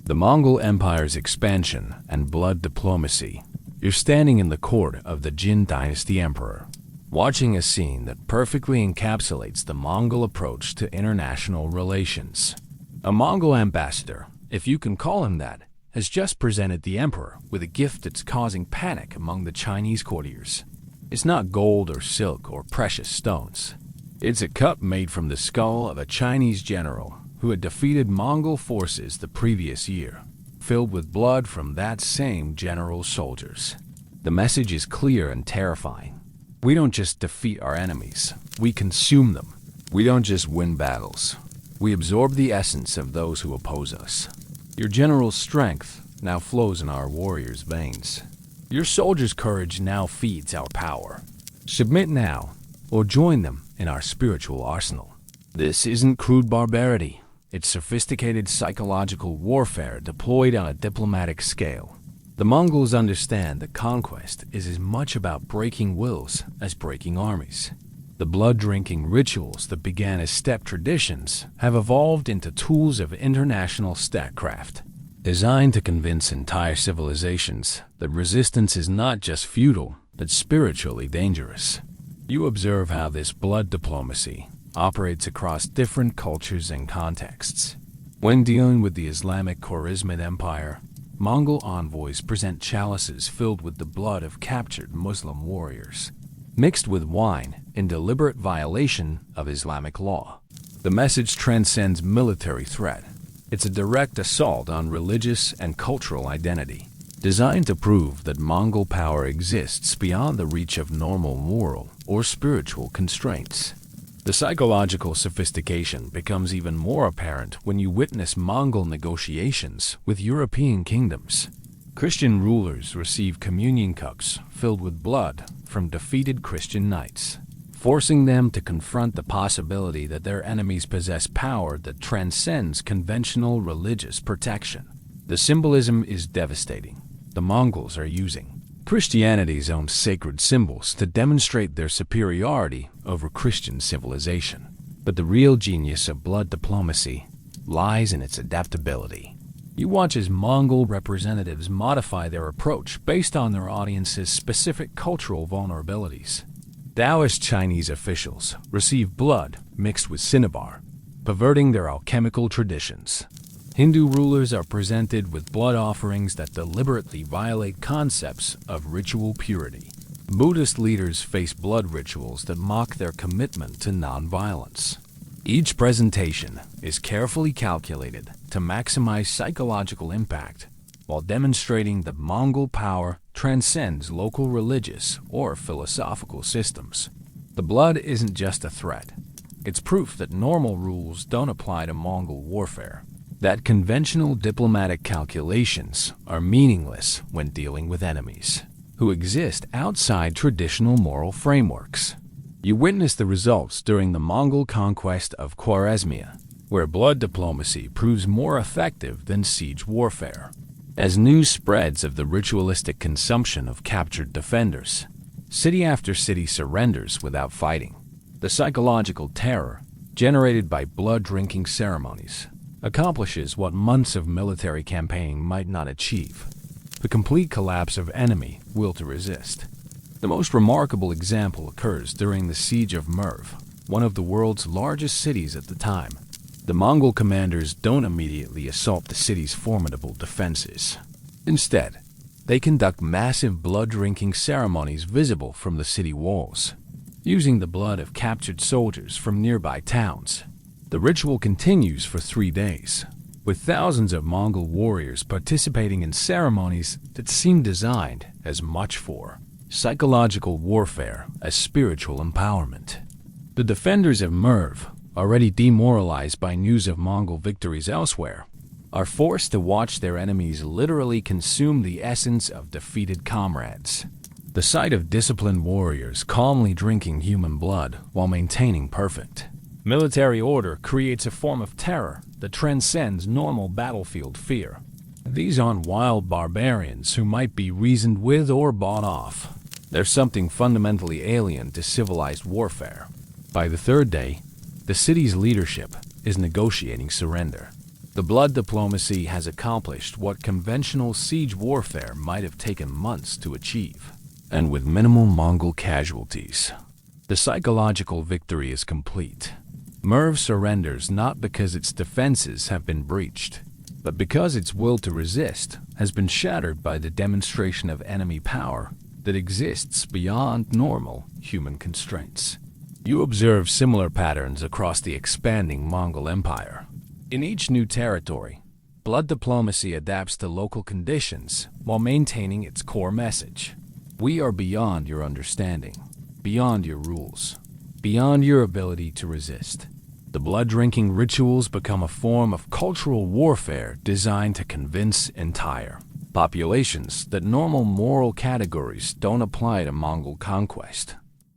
The Mongol Empire's expansion and blood diplomacy. You're standing in the court of the Jin Dynasty Emperor, watching a scene that perfectly encapsulates the Mongol approach to international relations. A Mongol ambassador, if you can call him that, has just presented the emperor with a gift that's causing panic among the Chinese courtiers. It's not gold or silk or precious stones. It's a cup made from the skull of a Chinese general who had defeated Mongol forces the previous year, filled with blood from that same general's soldiers. The message is clear and terrifying. We don't just defeat our enemies, we consume them. We don't just win battles, we absorb the essence of those who oppose us. Your general's strength now flows in our warriors' veins. Your soldiers' courage now feeds our power. Submit now, or join them in our spiritual arsenal. This isn't crude barbarity. It's sophisticated psychological warfare deployed on a diplomatic scale. The Mongols understand that conquest is as much about breaking wills as breaking armies. The blood-drinking rituals that began as steppe traditions have evolved into tools of international statecraft, designed to convince entire civilizations that resistance is not just futile, but spiritually dangerous. You observe how this blood diplomacy operates across different cultures and contexts. When dealing with the Islamic Khwarezmid Empire, Mongol envoys present chalices filled with the blood of captured Muslim warriors, mixed with wine in deliberate violation of Islamic law. The message transcends military threat. It's a direct assault on religious and cultural identity, designed to prove that Mongol power exists beyond the reach of normal moral or spiritual constraints. The psychological sophistication becomes even more apparent when you witness Mongol negotiations with European kingdoms. Christian rulers receive communion cups filled with blood from defeated Christian knights, forcing them to confront the possibility that their enemies possess power that transcends conventional religious protection. The symbolism is devastating. The Mongols are using Christianity's own sacred symbols to demonstrate their superiority over Christian civilization. But the real genius of blood diplomacy lies in its adaptability. You watch as Mongol representatives modify their approach based on their audience's specific cultural vulnerabilities. Taoist Chinese officials receive blood mixed with cinnabar, perverting their alchemical traditions. Hindu rulers are presented with blood offerings that deliberately violate concepts of ritual purity. Buddhist leaders face blood rituals that mock their commitment to nonviolence. Each presentation is carefully calculated to maximize psychological impact while demonstrating that Mongol power transcends local religious or philosophical systems. The blood isn't just a threat. It's proof that normal rules don't apply to Mongol warfare, that conventional diplomatic calculations are meaningless when dealing with enemies who exist outside traditional moral frameworks. You witness the results during the Mongol conquest of Khwarezmia, where blood diplomacy proves more effective than siege warfare. As news spreads of the ritualistic consumption of captured defenders, city after city surrenders without fighting. The psychological terror generated by blood-drinking ceremonies accomplishes what months of military campaigning might not achieve: the complete collapse of enemy will to resist. The most remarkable example occurs during the siege of Merv, one of the world's largest cities at the time. The Mongol commanders don't immediately assault the city's formidable defenses. Instead, they conduct massive blood-drinking ceremonies visible from the city walls, using the blood of captured soldiers from nearby towns. The ritual continues for 3 days, with thousands of Mongol warriors participating in ceremonies that seem designed as much for psychological warfare as spiritual empowerment. The defenders of Merv, already demoralized by news of Mongol victories elsewhere, are forced to watch their enemies literally consume the essence of defeated comrades. The sight of disciplined warriors calmly drinking human blood while maintaining perfect military order creates a form of terror that transcends normal battlefield fear. These aren't wild barbarians who might be reasoned with or bought off. There's something fundamentally alien to civilized warfare. By the third day, the city's leadership is negotiating surrender. The blood diplomacy has accomplished what conventional siege warfare might have taken months to achieve, and with minimal Mongol casualties. The psychological victory is complete. Merv surrenders not because its defenses have been breached, but because its will to resist has been shattered by the demonstration of enemy power that exists beyond normal human constraints. You observe similar patterns across the expanding Mongol Empire. In each new territory, blood diplomacy adapts to local conditions while maintaining its core message. We are beyond your understanding, beyond your rules, beyond your ability to resist. The blood-drinking rituals become a form of cultural warfare designed to convince entire populations that normal moral categories don't apply to Mongol conquest.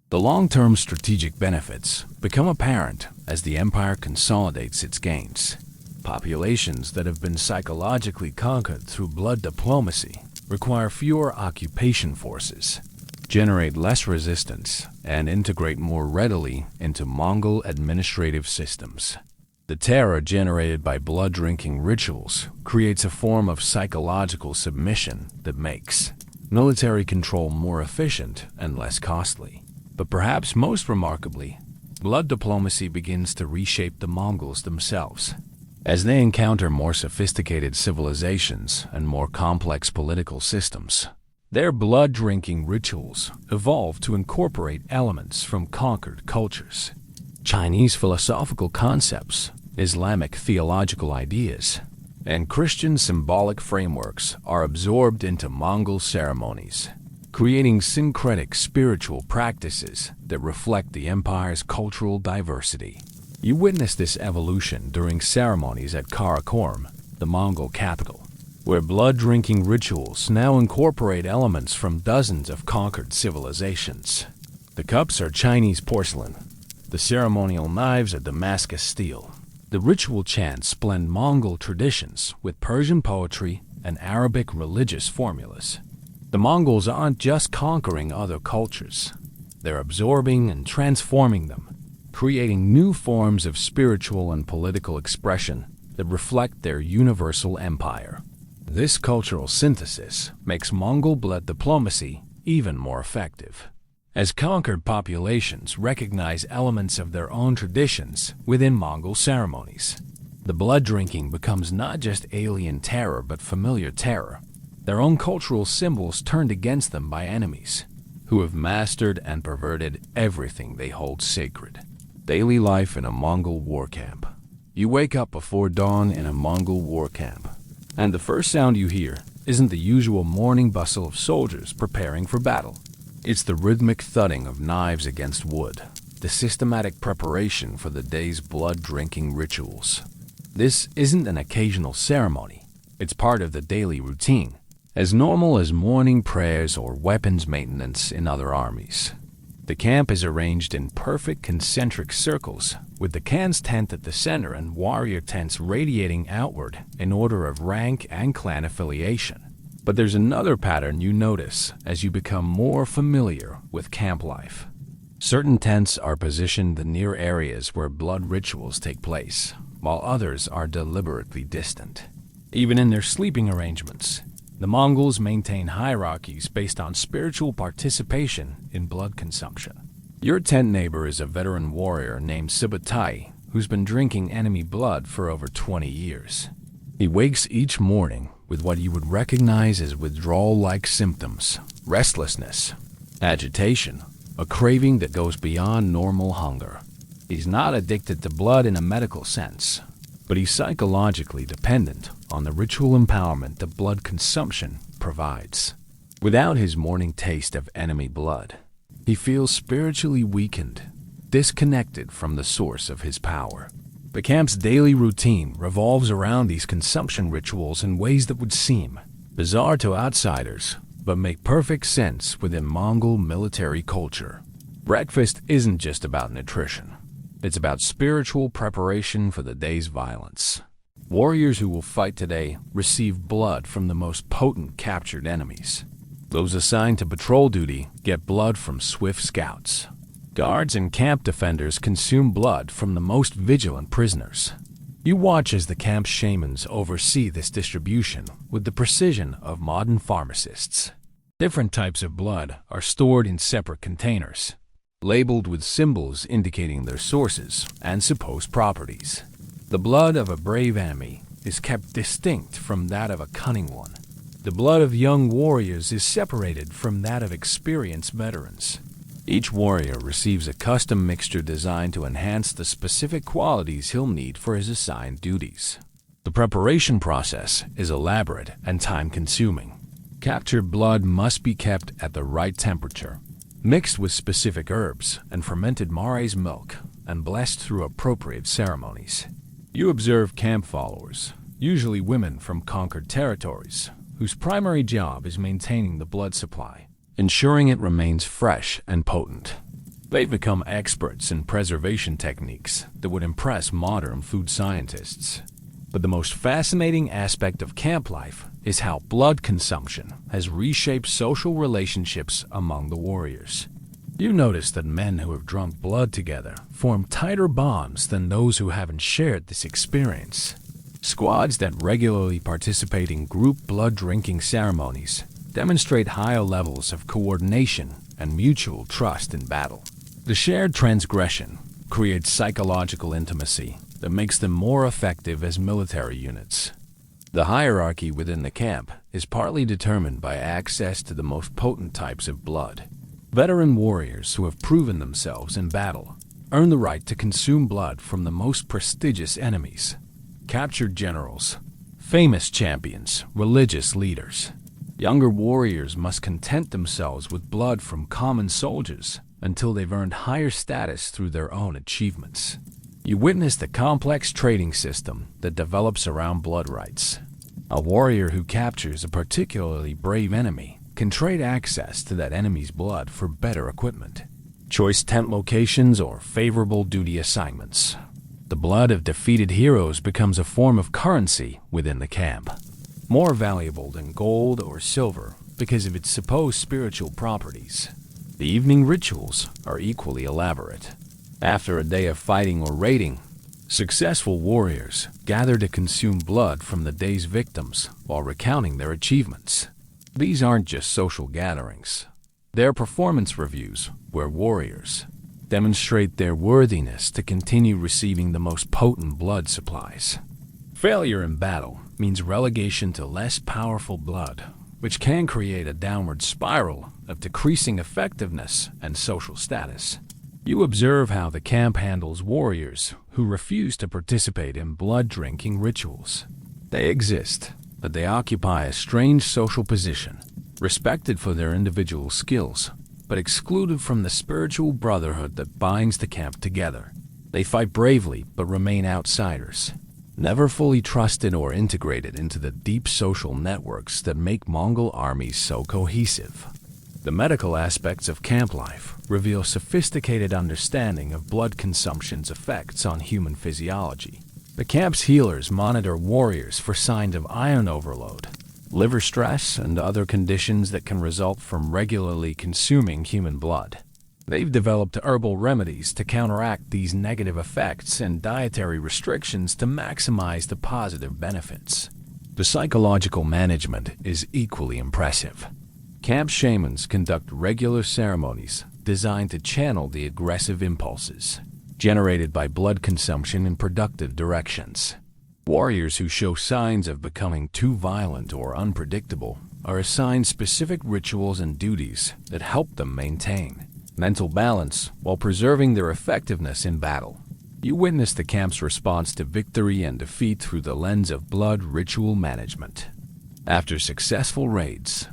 The long-term strategic benefits become apparent as the empire consolidates its gains. Populations that have been psychologically conquered through blood diplomacy require fewer occupation forces, generate less resistance, and integrate more readily into Mongol administrative systems. The terror generated by blood-drinking rituals creates a form of psychological submission that makes military control more efficient and less costly. But perhaps most remarkably, blood diplomacy begins to reshape the Mongols themselves. As they encounter more sophisticated civilizations and more complex political systems, their blood-drinking rituals evolve to incorporate elements from conquered cultures. Chinese philosophical concepts, Islamic theological ideas, and Christian symbolic frameworks are absorbed into Mongol ceremonies, creating syncretic spiritual practices that reflect the empire's cultural diversity. You witness this evolution during ceremonies at Karakorum, the Mongol capital, where blood-drinking rituals now incorporate elements from dozens of conquered civilizations. The cups are Chinese porcelain. The ceremonial knives are Damascus steel. The ritual chants blend Mongol traditions with Persian poetry and Arabic religious formulas. The Mongols aren't just conquering other cultures. They're absorbing and transforming them, creating new forms of spiritual and political expression that reflect their universal empire. This cultural synthesis makes Mongol blood diplomacy even more effective, as conquered populations recognize elements of their own traditions within Mongol ceremonies. The blood drinking becomes not just alien terror but familiar terror, their own cultural symbols turned against them by enemies who have mastered and perverted everything they hold sacred. Daily life in a Mongol war camp. You wake up before dawn in a Mongol war camp, and the first sound you hear isn't the usual morning bustle of soldiers preparing for battle. It's the rhythmic thudding of knives against wood, the systematic preparation for the day's blood-drinking rituals. This isn't an occasional ceremony. It's part of the daily routine, as normal as morning prayers or weapons maintenance in other armies. The camp is arranged in perfect concentric circles, with the Khan's tent at the center and warrior tents radiating outward in order of rank and clan affiliation. But there's another pattern you notice as you become more familiar with camp life. Certain tents are positioned near areas where blood rituals take place, while others are deliberately distant. Even in their sleeping arrangements, the Mongols maintain hierarchies based on spiritual participation in blood consumption. Your tent neighbor is a veteran warrior named Subutai, who's been drinking enemy blood for over 20 years. He wakes each morning with what you would recognize as withdrawal-like symptoms: restlessness, agitation, a craving that goes beyond normal hunger. He's not addicted to blood in a medical sense, but he's psychologically dependent on the ritual empowerment that blood consumption provides. Without his morning taste of enemy blood, he feels spiritually weakened, disconnected from the source of his power. The camp's daily routine revolves around these consumption rituals in ways that would seem bizarre to outsiders, but make perfect sense within Mongol military culture. Breakfast isn't just about nutrition. It's about spiritual preparation for the day's violence. Warriors who will fight today receive blood from the most potent captured enemies. Those assigned to patrol duty get blood from swift scouts. Guards and camp defenders consume blood from the most vigilant prisoners. You watch as the camp shamans oversee this distribution with the precision of modern pharmacists. Different types of blood are stored in separate containers, labeled with symbols indicating their sources and supposed properties. The blood of a brave enemy is kept distinct from that of a cunning one. The blood of young warriors is separated from that of experienced veterans. Each warrior receives a custom mixture designed to enhance the specific qualities he'll need for his assigned duties. The preparation process is elaborate and time-consuming. Captured blood must be kept at the right temperature, mixed with specific herbs and fermented maize milk, and blessed through appropriate ceremonies. You observe camp followers, usually women from conquered territories, whose primary job is maintaining the blood supply, ensuring it remains fresh and potent. They've become experts in preservation techniques that would impress modern food scientists. But the most fascinating aspect of camp life is how blood consumption has reshaped social relationships among the warriors. You notice that men who have drunk blood together form tighter bonds than those who haven't shared this experience. Squads that regularly participate in group blood drinking ceremonies demonstrate higher levels of coordination and mutual trust in battle. The shared transgression creates psychological intimacy that makes them more effective as military units. The hierarchy within the camp is partly determined by access to the most potent types of blood. Veteran warriors who have proven themselves in battle earn the right to consume blood from the most prestigious enemies. Captured generals, famous champions, religious leaders. Younger warriors must content themselves with blood from common soldiers until they've earned higher status through their own achievements. You witness the complex trading system that develops around blood rights. A warrior who captures a particularly brave enemy can trade access to that enemy's blood for better equipment, choice tent locations, or favorable duty assignments. The blood of defeated heroes becomes a form of currency within the camp, more valuable than gold or silver because of its supposed spiritual properties. The evening rituals are equally elaborate. After a day of fighting or raiding, successful warriors gather to consume blood from the day's victims while recounting their achievements. These aren't just social gatherings. They're performance reviews where warriors demonstrate their worthiness to continue receiving the most potent blood supplies. Failure in battle means relegation to less powerful blood, which can create a downward spiral of decreasing effectiveness and social status. You observe how the camp handles warriors who refuse to participate in blood-drinking rituals. They exist, but they occupy a strange social position, respected for their individual skills, but excluded from the spiritual brotherhood that binds the camp together. They fight bravely but remain outsiders, never fully trusted or integrated into the deep social networks that make Mongol armies so cohesive. The medical aspects of camp life reveal sophisticated understanding of blood consumption's effects on human physiology. The camp's healers monitor warriors for signs of iron overload, liver stress, and other conditions that can result from regularly consuming human blood. They've developed herbal remedies to counteract these negative effects and dietary restrictions to maximize the positive benefits. The psychological management is equally impressive. Camp shamans conduct regular ceremonies designed to channel the aggressive impulses generated by blood consumption in productive directions. Warriors who show signs of becoming too violent or unpredictable are assigned specific rituals and duties that help them maintain mental balance while preserving their effectiveness in battle. You witness the camp's response to victory and defeat through the lens of blood ritual management. After successful raids,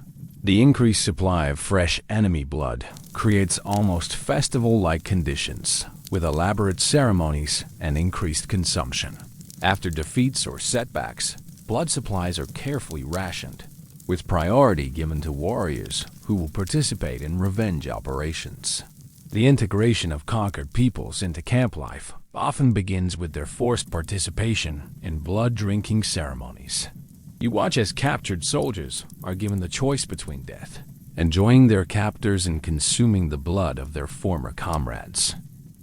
The increased supply of fresh enemy blood creates almost festival-like conditions, with elaborate ceremonies and increased consumption. After defeats or setbacks, blood supplies are carefully rationed, with priority given to warriors who will participate in revenge operations. The integration of conquered peoples into camp life often begins with their forced participation in blood-drinking ceremonies. You watch as captured soldiers are given the choice between death, enjoying their captors and consuming the blood of their former comrades.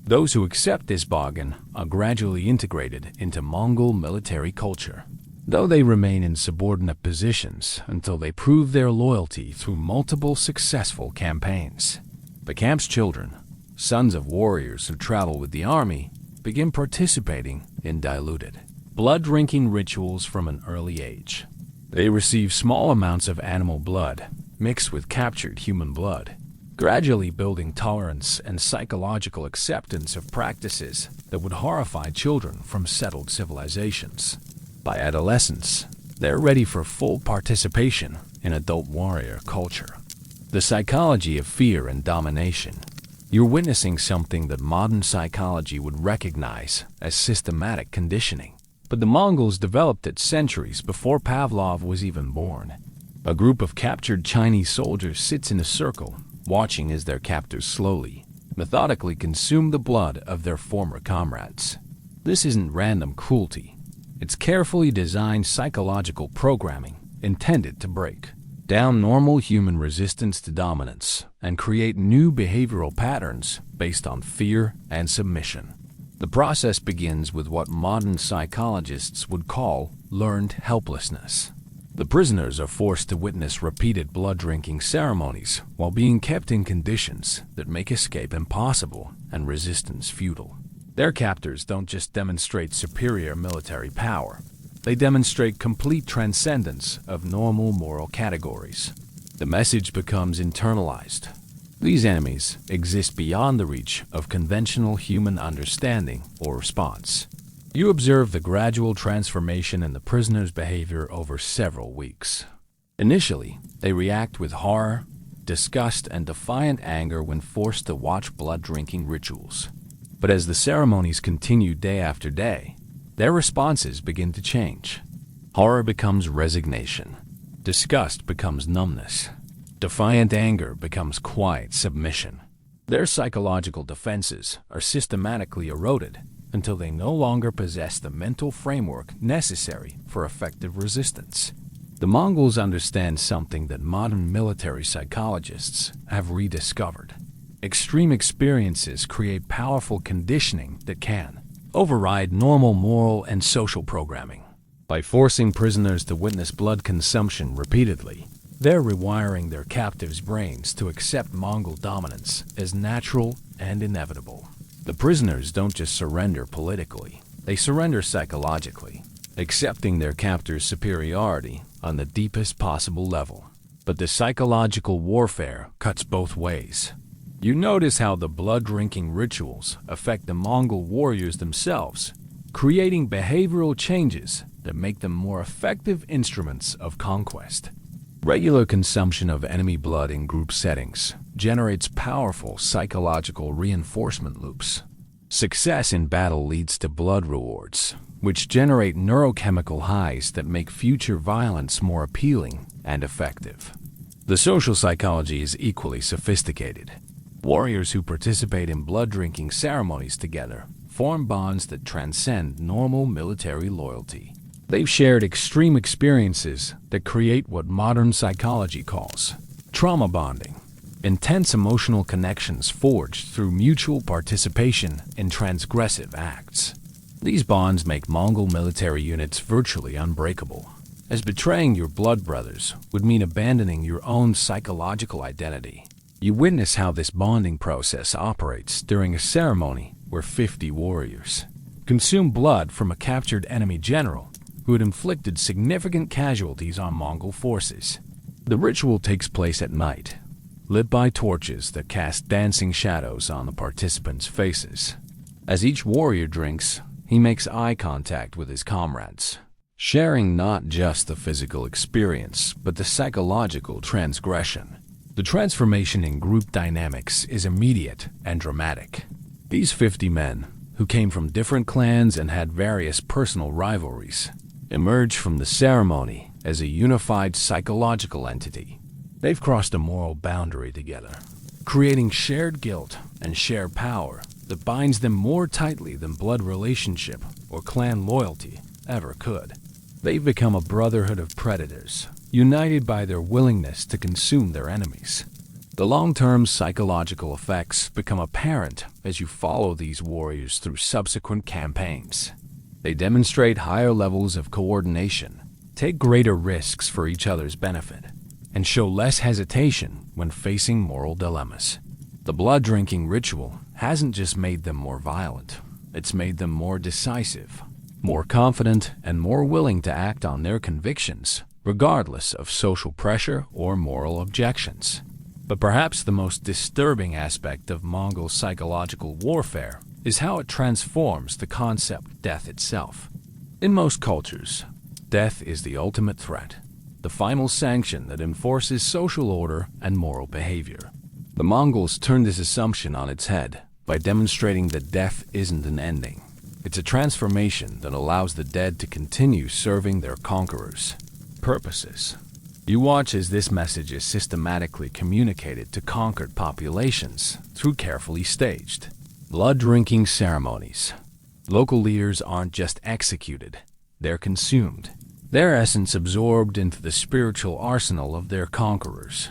Those who accept this bargain are gradually integrated into Mongol military culture, though they remain in subordinate positions until they prove their loyalty through multiple successful campaigns. The camp's children, sons of warriors who travel with the army, begin participating in diluted, blood-drinking rituals from an early age. They receive small amounts of animal blood mixed with captured human blood, gradually building tolerance and psychological acceptance of practices that would horrify children from settled civilizations. By adolescence, they're ready for full participation in adult warrior culture. The psychology of fear and domination. You're witnessing something that modern psychology would recognize as systematic conditioning. But the Mongols developed it centuries before Pavlov was even born. A group of captured Chinese soldiers sits in a circle, watching as their captors slowly, methodically consume the blood of their former comrades. This isn't random cruelty. It's carefully designed psychological programming intended to break down normal human resistance to dominance and create new behavioral patterns based on fear and submission. The process begins with what modern psychologists would call learned helplessness. The prisoners are forced to witness repeated blood-drinking ceremonies while being kept in conditions that make escape impossible and resistance futile. Their captors don't just demonstrate superior military power. They demonstrate complete transcendence of normal moral categories. The message becomes internalized. These enemies exist beyond the reach of conventional human understanding or response. You observe the gradual transformation in the prisoners' behavior over several weeks. Initially, they react with horror, disgust, and defiant anger when forced to watch blood-drinking rituals. But as the ceremonies continue day after day, their responses begin to change. Horror becomes resignation. Disgust becomes numbness. Defiant anger becomes quiet submission. Their psychological defenses are systematically eroded until they no longer possess the mental framework necessary for effective resistance. The Mongols understand something that modern military psychologists have rediscovered. Extreme experiences create powerful conditioning that can override normal moral and social programming. By forcing prisoners to witness blood consumption repeatedly, they're rewiring their captives' brains to accept Mongol dominance as natural and inevitable. The prisoners don't just surrender politically, they surrender psychologically, accepting their captors' superiority on the deepest possible level. But the psychological warfare cuts both ways. You notice how the blood-drinking rituals affect the Mongol warriors themselves, creating behavioral changes that make them more effective instruments of conquest. Regular consumption of enemy blood in group settings generates powerful psychological reinforcement loops. Success in battle leads to blood rewards, which generate neurochemical highs that make future violence more appealing and effective. The social psychology is equally sophisticated. Warriors who participate in blood-drinking ceremonies together form bonds that transcend normal military loyalty. They've shared extreme experiences that create what modern psychology calls trauma bonding, intense emotional connections forged through mutual participation in transgressive acts. These bonds make Mongol military units virtually unbreakable, as betraying your blood brothers would mean abandoning your own psychological identity. You witness how this bonding process operates during a ceremony where 50 warriors consume blood from a captured enemy general who had inflicted significant casualties on Mongol forces. The ritual takes place at night, lit by torches that cast dancing shadows on the participants' faces. As each warrior drinks, he makes eye contact with his comrades, sharing not just the physical experience, but the psychological transgression. The transformation in group dynamics is immediate and dramatic. These 50 men, who came from different clans and had various personal rivalries, emerge from the ceremony as a unified psychological entity. They've crossed a moral boundary together, creating shared guilt and shared power that binds them more tightly than blood relationship or clan loyalty ever could. They've become a brotherhood of predators, united by their willingness to consume their enemies. The long-term psychological effects become apparent as you follow these warriors through subsequent campaigns. They demonstrate higher levels of coordination, take greater risks for each other's benefit, and show less hesitation when facing moral dilemmas. The blood-drinking ritual hasn't just made them more violent, it's made them more decisive, more confident, and more willing to act on their convictions, regardless of social pressure or moral objections. But perhaps the most disturbing aspect of Mongol psychological warfare is how it transforms the concept of death itself. In most cultures, death is the ultimate threat, the final sanction that enforces social order and moral behavior. The Mongols turned this assumption on its head by demonstrating that death isn't an ending. It's a transformation that allows the dead to continue serving their conquerors' purposes. You watch as this message is systematically communicated to conquered populations through carefully staged, blood-drinking ceremonies. Local leaders aren't just executed, they're consumed, their essence absorbed into the spiritual arsenal of their conquerors.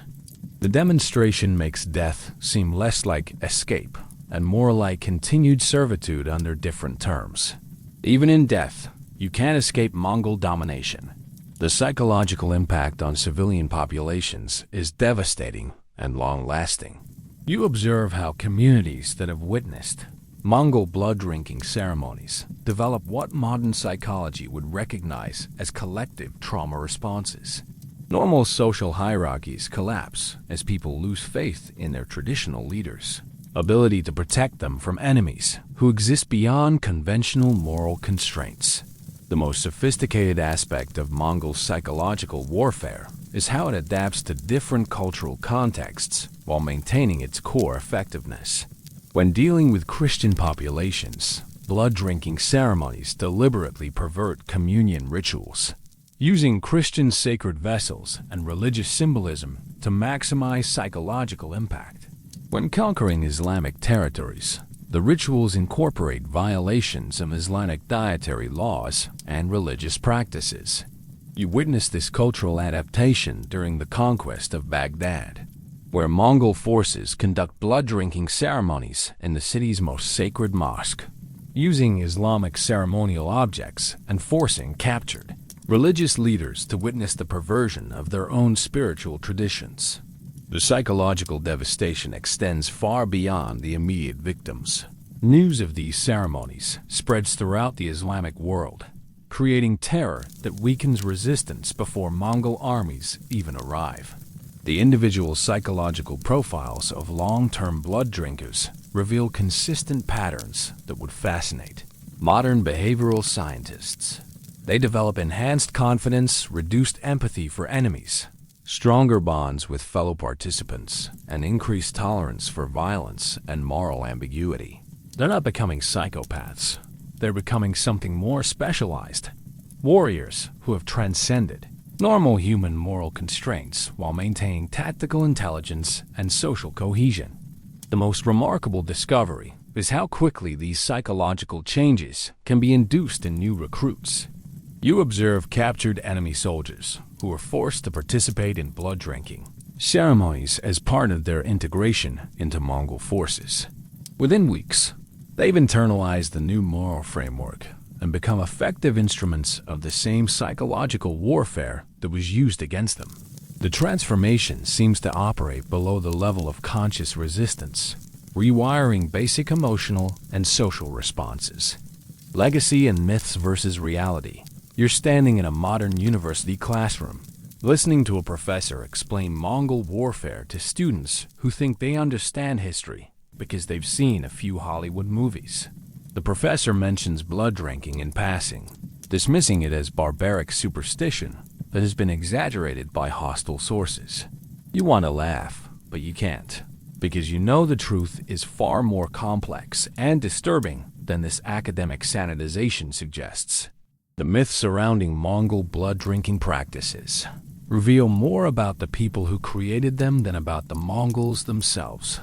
The demonstration makes death seem less like escape and more like continued servitude under different terms. Even in death, you can't escape Mongol domination. The psychological impact on civilian populations is devastating and long-lasting. You observe how communities that have witnessed Mongol blood-drinking ceremonies develop what modern psychology would recognize as collective trauma responses. Normal social hierarchies collapse as people lose faith in their traditional leaders' ability to protect them from enemies who exist beyond conventional moral constraints. The most sophisticated aspect of Mongol psychological warfare is how it adapts to different cultural contexts while maintaining its core effectiveness. When dealing with Christian populations, blood-drinking ceremonies deliberately pervert communion rituals, using Christian sacred vessels and religious symbolism to maximize psychological impact. When conquering Islamic territories, the rituals incorporate violations of Islamic dietary laws and religious practices. You witness this cultural adaptation during the conquest of Baghdad, where Mongol forces conduct blood-drinking ceremonies in the city's most sacred mosque, using Islamic ceremonial objects and forcing captured religious leaders to witness the perversion of their own spiritual traditions. The psychological devastation extends far beyond the immediate victims. News of these ceremonies spreads throughout the Islamic world, creating terror that weakens resistance before Mongol armies even arrive. The individual psychological profiles of long-term blood drinkers reveal consistent patterns that would fascinate modern behavioral scientists. They develop enhanced confidence, reduced empathy for enemies, stronger bonds with fellow participants, and increased tolerance for violence and moral ambiguity. They're not becoming psychopaths. They're becoming something more specialized. Warriors who have transcended normal human moral constraints while maintaining tactical intelligence and social cohesion. The most remarkable discovery is how quickly these psychological changes can be induced in new recruits. You observe captured enemy soldiers who are forced to participate in blood-drinking ceremonies as part of their integration into Mongol forces. Within weeks, they've internalized the new moral framework and become effective instruments of the same psychological warfare that was used against them. The transformation seems to operate below the level of conscious resistance, rewiring basic emotional and social responses. Legacy and myths versus reality. You're standing in a modern university classroom, listening to a professor explain Mongol warfare to students who think they understand history because they've seen a few Hollywood movies. The professor mentions blood drinking in passing, dismissing it as barbaric superstition that has been exaggerated by hostile sources. You want to laugh, but you can't, because you know the truth is far more complex and disturbing than this academic sanitization suggests. The myths surrounding Mongol blood-drinking practices reveal more about the people who created them than about the Mongols themselves.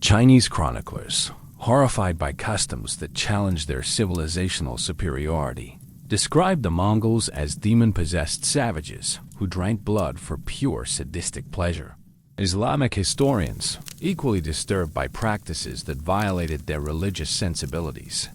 Chinese chroniclers, horrified by customs that challenged their civilizational superiority, described the Mongols as demon-possessed savages who drank blood for pure sadistic pleasure. Islamic historians, equally disturbed by practices that violated their religious sensibilities,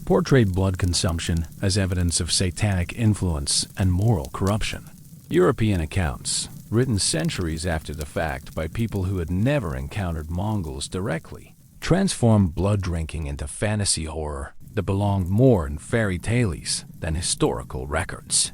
portrayed blood consumption as evidence of satanic influence and moral corruption. European accounts, written centuries after the fact by people who had never encountered Mongols directly, transformed blood drinking into fantasy horror that belonged more in fairy tales than historical records.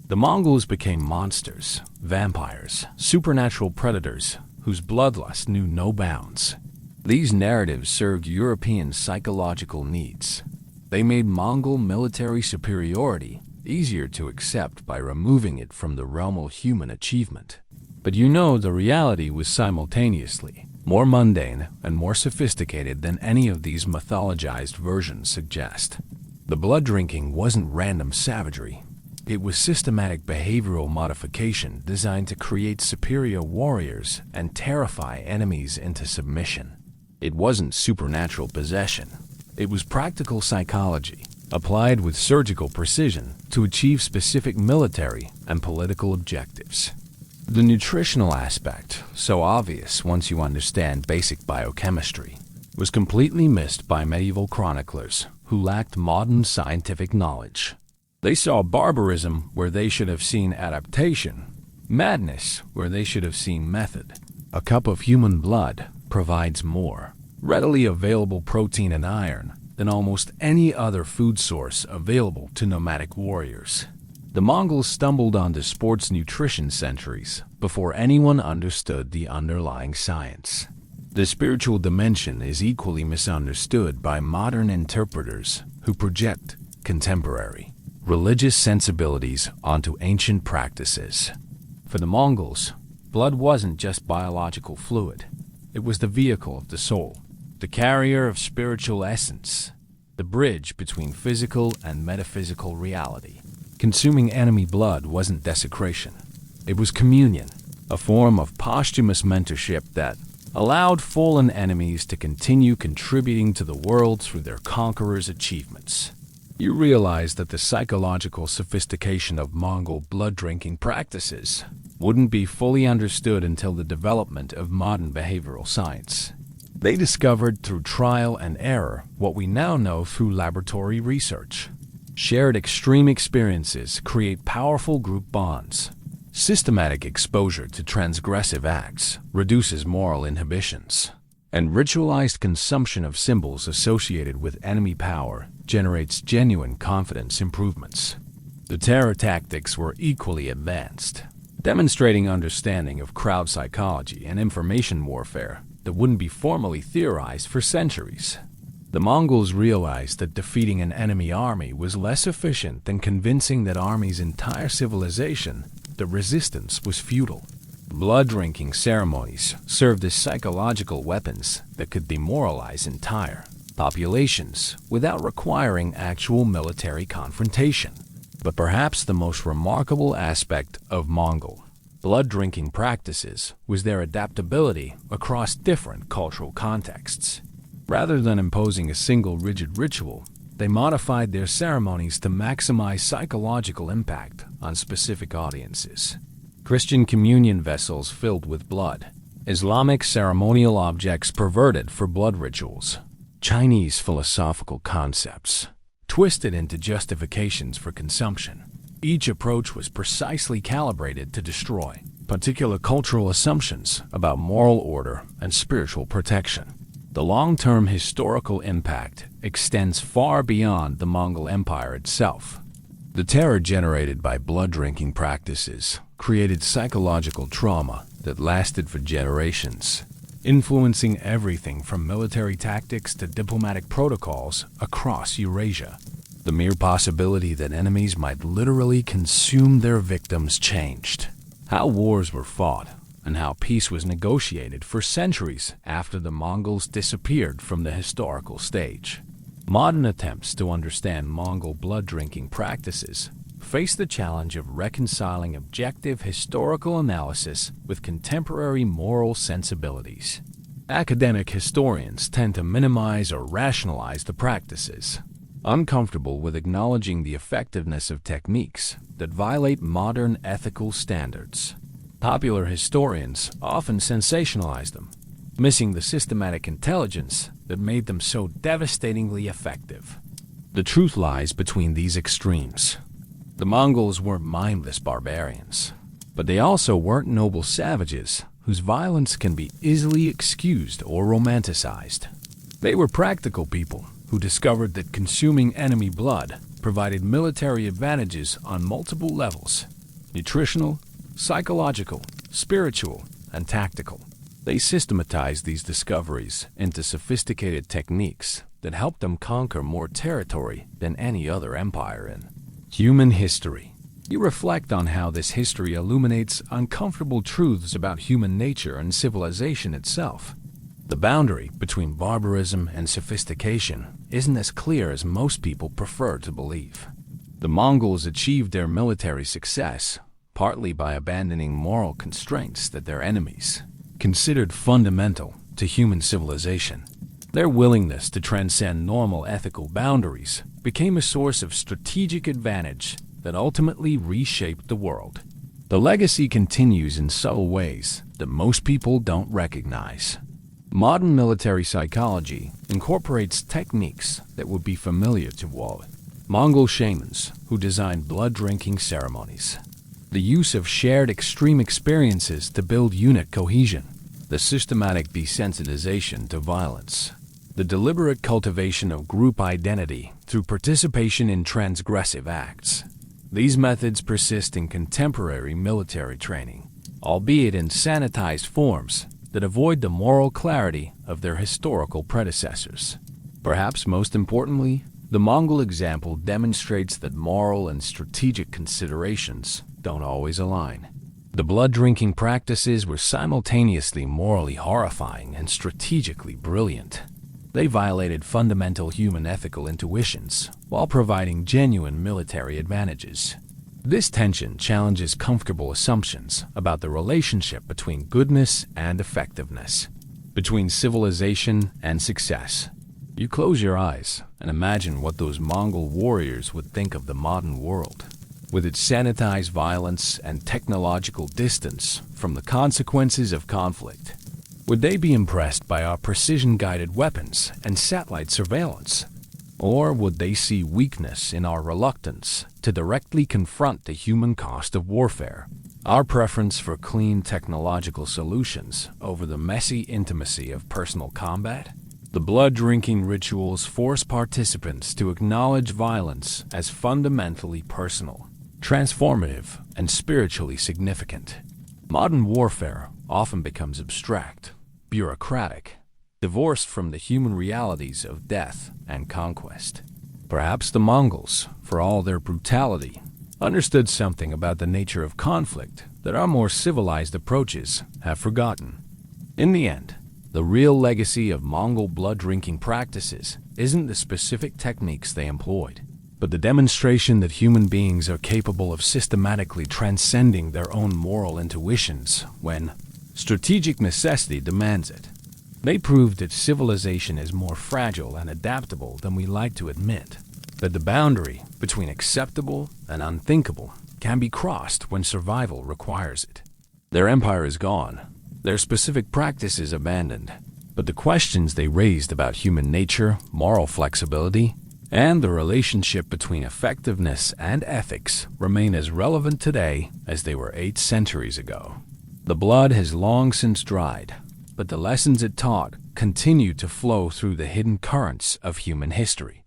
The Mongols became monsters, vampires, supernatural predators whose bloodlust knew no bounds. These narratives served European psychological needs. They made Mongol military superiority easier to accept by removing it from the realm of human achievement. But you know the reality was simultaneously more mundane and more sophisticated than any of these mythologized versions suggest. The blood drinking wasn't random savagery. It was systematic behavioral modification designed to create superior warriors and terrify enemies into submission. It wasn't supernatural possession. It was practical psychology, applied with surgical precision to achieve specific military and political objectives. The nutritional aspect, so obvious once you understand basic biochemistry, was completely missed by medieval chroniclers who lacked modern scientific knowledge. They saw barbarism where they should have seen adaptation, madness where they should have seen method. A cup of human blood provides more readily available protein and iron than almost any other food source available to nomadic warriors. The Mongols stumbled onto sports nutrition centuries before anyone understood the underlying science. The spiritual dimension is equally misunderstood by modern interpreters who project contemporary religious sensibilities onto ancient practices. For the Mongols, blood wasn't just biological fluid. It was the vehicle of the soul, the carrier of spiritual essence, the bridge between physical and metaphysical reality. Consuming enemy blood wasn't desecration. It was communion, a form of posthumous mentorship that allowed fallen enemies to continue contributing to the world through their conquerors' achievements. You realize that the psychological sophistication of Mongol blood-drinking practices wouldn't be fully understood until the development of modern behavioral science. They discovered through trial and error what we now know through laboratory research. Shared extreme experiences create powerful group bonds. Systematic exposure to transgressive acts reduces moral inhibitions. And ritualized consumption of symbols associated with enemy power generates genuine confidence improvements. The terror tactics were equally advanced, demonstrating understanding of crowd psychology and information warfare that wouldn't be formally theorized for centuries. The Mongols realized that defeating an enemy army was less efficient than convincing that army's entire civilization that resistance was futile. Blood-drinking ceremonies served as psychological weapons that could demoralize entire populations without requiring actual military confrontation. But perhaps the most remarkable aspect of Mongol blood-drinking practices was their adaptability across different cultural contexts. Rather than imposing a single rigid ritual, they modified their ceremonies to maximize psychological impact on specific audiences. Christian communion vessels filled with blood, Islamic ceremonial objects perverted for blood rituals, Chinese philosophical concepts twisted into justifications for consumption. Each approach was precisely calibrated to destroy particular cultural assumptions about moral order and spiritual protection. The long-term historical impact extends far beyond the Mongol Empire itself. The terror generated by blood-drinking practices created psychological trauma that lasted for generations, influencing everything from military tactics to diplomatic protocols across Eurasia. The The mere possibility that enemies might literally consume their victims changed how wars were fought and how peace was negotiated for centuries after the Mongols disappeared from the historical stage. Modern attempts to understand Mongol blood-drinking practices face the challenge of reconciling objective historical analysis with contemporary moral sensibilities. Academic historians tend to minimize or rationalize the practices, uncomfortable with acknowledging the effectiveness of techniques that violate modern ethical standards. Popular historians often sensationalize them, missing the systematic intelligence that made them so devastatingly effective. The truth lies between these extremes. The Mongols weren't mindless barbarians, but they also weren't noble savages whose violence can be easily excused or romanticized. They were practical people who discovered that consuming enemy blood provided military advantages on multiple levels: nutritional, psychological, spiritual, and tactical. They systematized these discoveries into sophisticated techniques that helped them conquer more territory than any other empire in human history. You reflect on how this history illuminates uncomfortable truths about human nature and civilization itself. The boundary between barbarism and sophistication isn't as clear as most people prefer to believe. The Mongols achieved their military success partly by abandoning moral constraints that their enemies considered fundamental to human civilization. Their willingness to transcend normal ethical boundaries became a source of strategic advantage that ultimately reshaped the world. The legacy continues in subtle ways that most people don't recognize. Modern military psychology incorporates techniques that would be familiar to all Mongol shamans who designed blood-drinking ceremonies. The use of shared extreme experiences to build unit cohesion, the systematic desensitization to violence, the deliberate cultivation of group identity through participation in transgressive acts. These methods persist in contemporary military training, albeit in sanitized forms that avoid the moral clarity of their historical predecessors. Perhaps most importantly, the Mongol example demonstrates that moral and strategic considerations don't always align. The blood-drinking practices were simultaneously morally horrifying and strategically brilliant. They violated fundamental human ethical intuitions while providing genuine military advantages. This tension challenges comfortable assumptions about the relationship between goodness and effectiveness, between civilization and success. You close your eyes and imagine what those Mongol warriors would think of the modern world, with its sanitized violence and technological distance from the consequences of conflict. Would they be impressed by our precision-guided weapons and satellite surveillance? Or would they see weakness in our reluctance to directly confront the human cost of warfare, our preference for clean technological solutions over the messy intimacy of personal combat? The blood-drinking rituals force participants to acknowledge violence as fundamentally personal, transformative, and spiritually significant. Modern warfare often becomes abstract, bureaucratic, divorced from the human realities of death and conquest. Perhaps the Mongols, for all their brutality, understood something about the nature of conflict that our more civilized approaches have forgotten. In the end, the real legacy of Mongol blood-drinking practices isn't the specific techniques they employed, but the demonstration that human beings are capable of systematically transcending their own moral intuitions when strategic necessity demands it. They proved that civilization is more fragile and adaptable than we like to admit, that the boundary between acceptable and unthinkable can be crossed when survival requires it. Their empire is gone, their specific practices abandoned, but the questions they raised about human nature, moral flexibility, and the relationship between effectiveness and ethics remain as relevant today as they were 8 centuries ago. The blood has long since dried, but the lessons it taught continue to flow through the hidden currents of human history.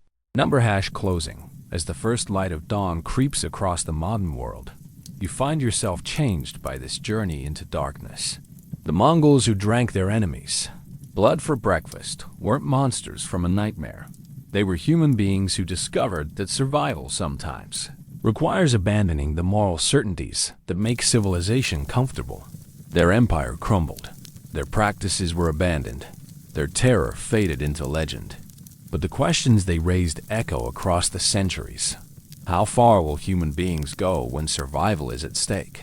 Closing. As the first light of dawn creeps across the modern world, you find yourself changed by this journey into darkness. The Mongols who drank their enemies' blood for breakfast weren't monsters from a nightmare. They were human beings who discovered that survival sometimes requires abandoning the moral certainties that make civilization comfortable. Their empire crumbled. Their practices were abandoned. Their terror faded into legend. But the questions they raised echo across the centuries. How far will human beings go when survival is at stake?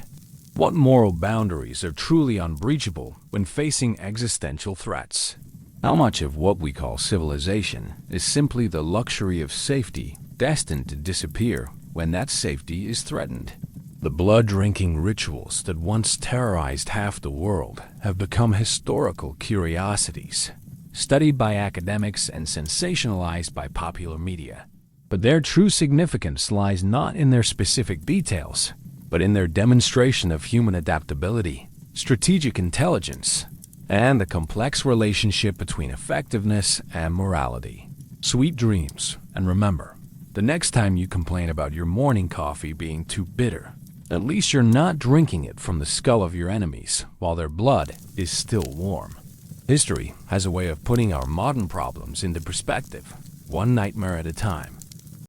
What moral boundaries are truly unbreachable when facing existential threats? How much of what we call civilization is simply the luxury of safety destined to disappear when that safety is threatened? The blood-drinking rituals that once terrorized half the world have become historical curiosities, studied by academics and sensationalized by popular media. But their true significance lies not in their specific details, but in their demonstration of human adaptability, strategic intelligence, and the complex relationship between effectiveness and morality. Sweet dreams, and remember, the next time you complain about your morning coffee being too bitter, at least you're not drinking it from the skull of your enemies while their blood is still warm. History has a way of putting our modern problems into perspective, one nightmare at a time.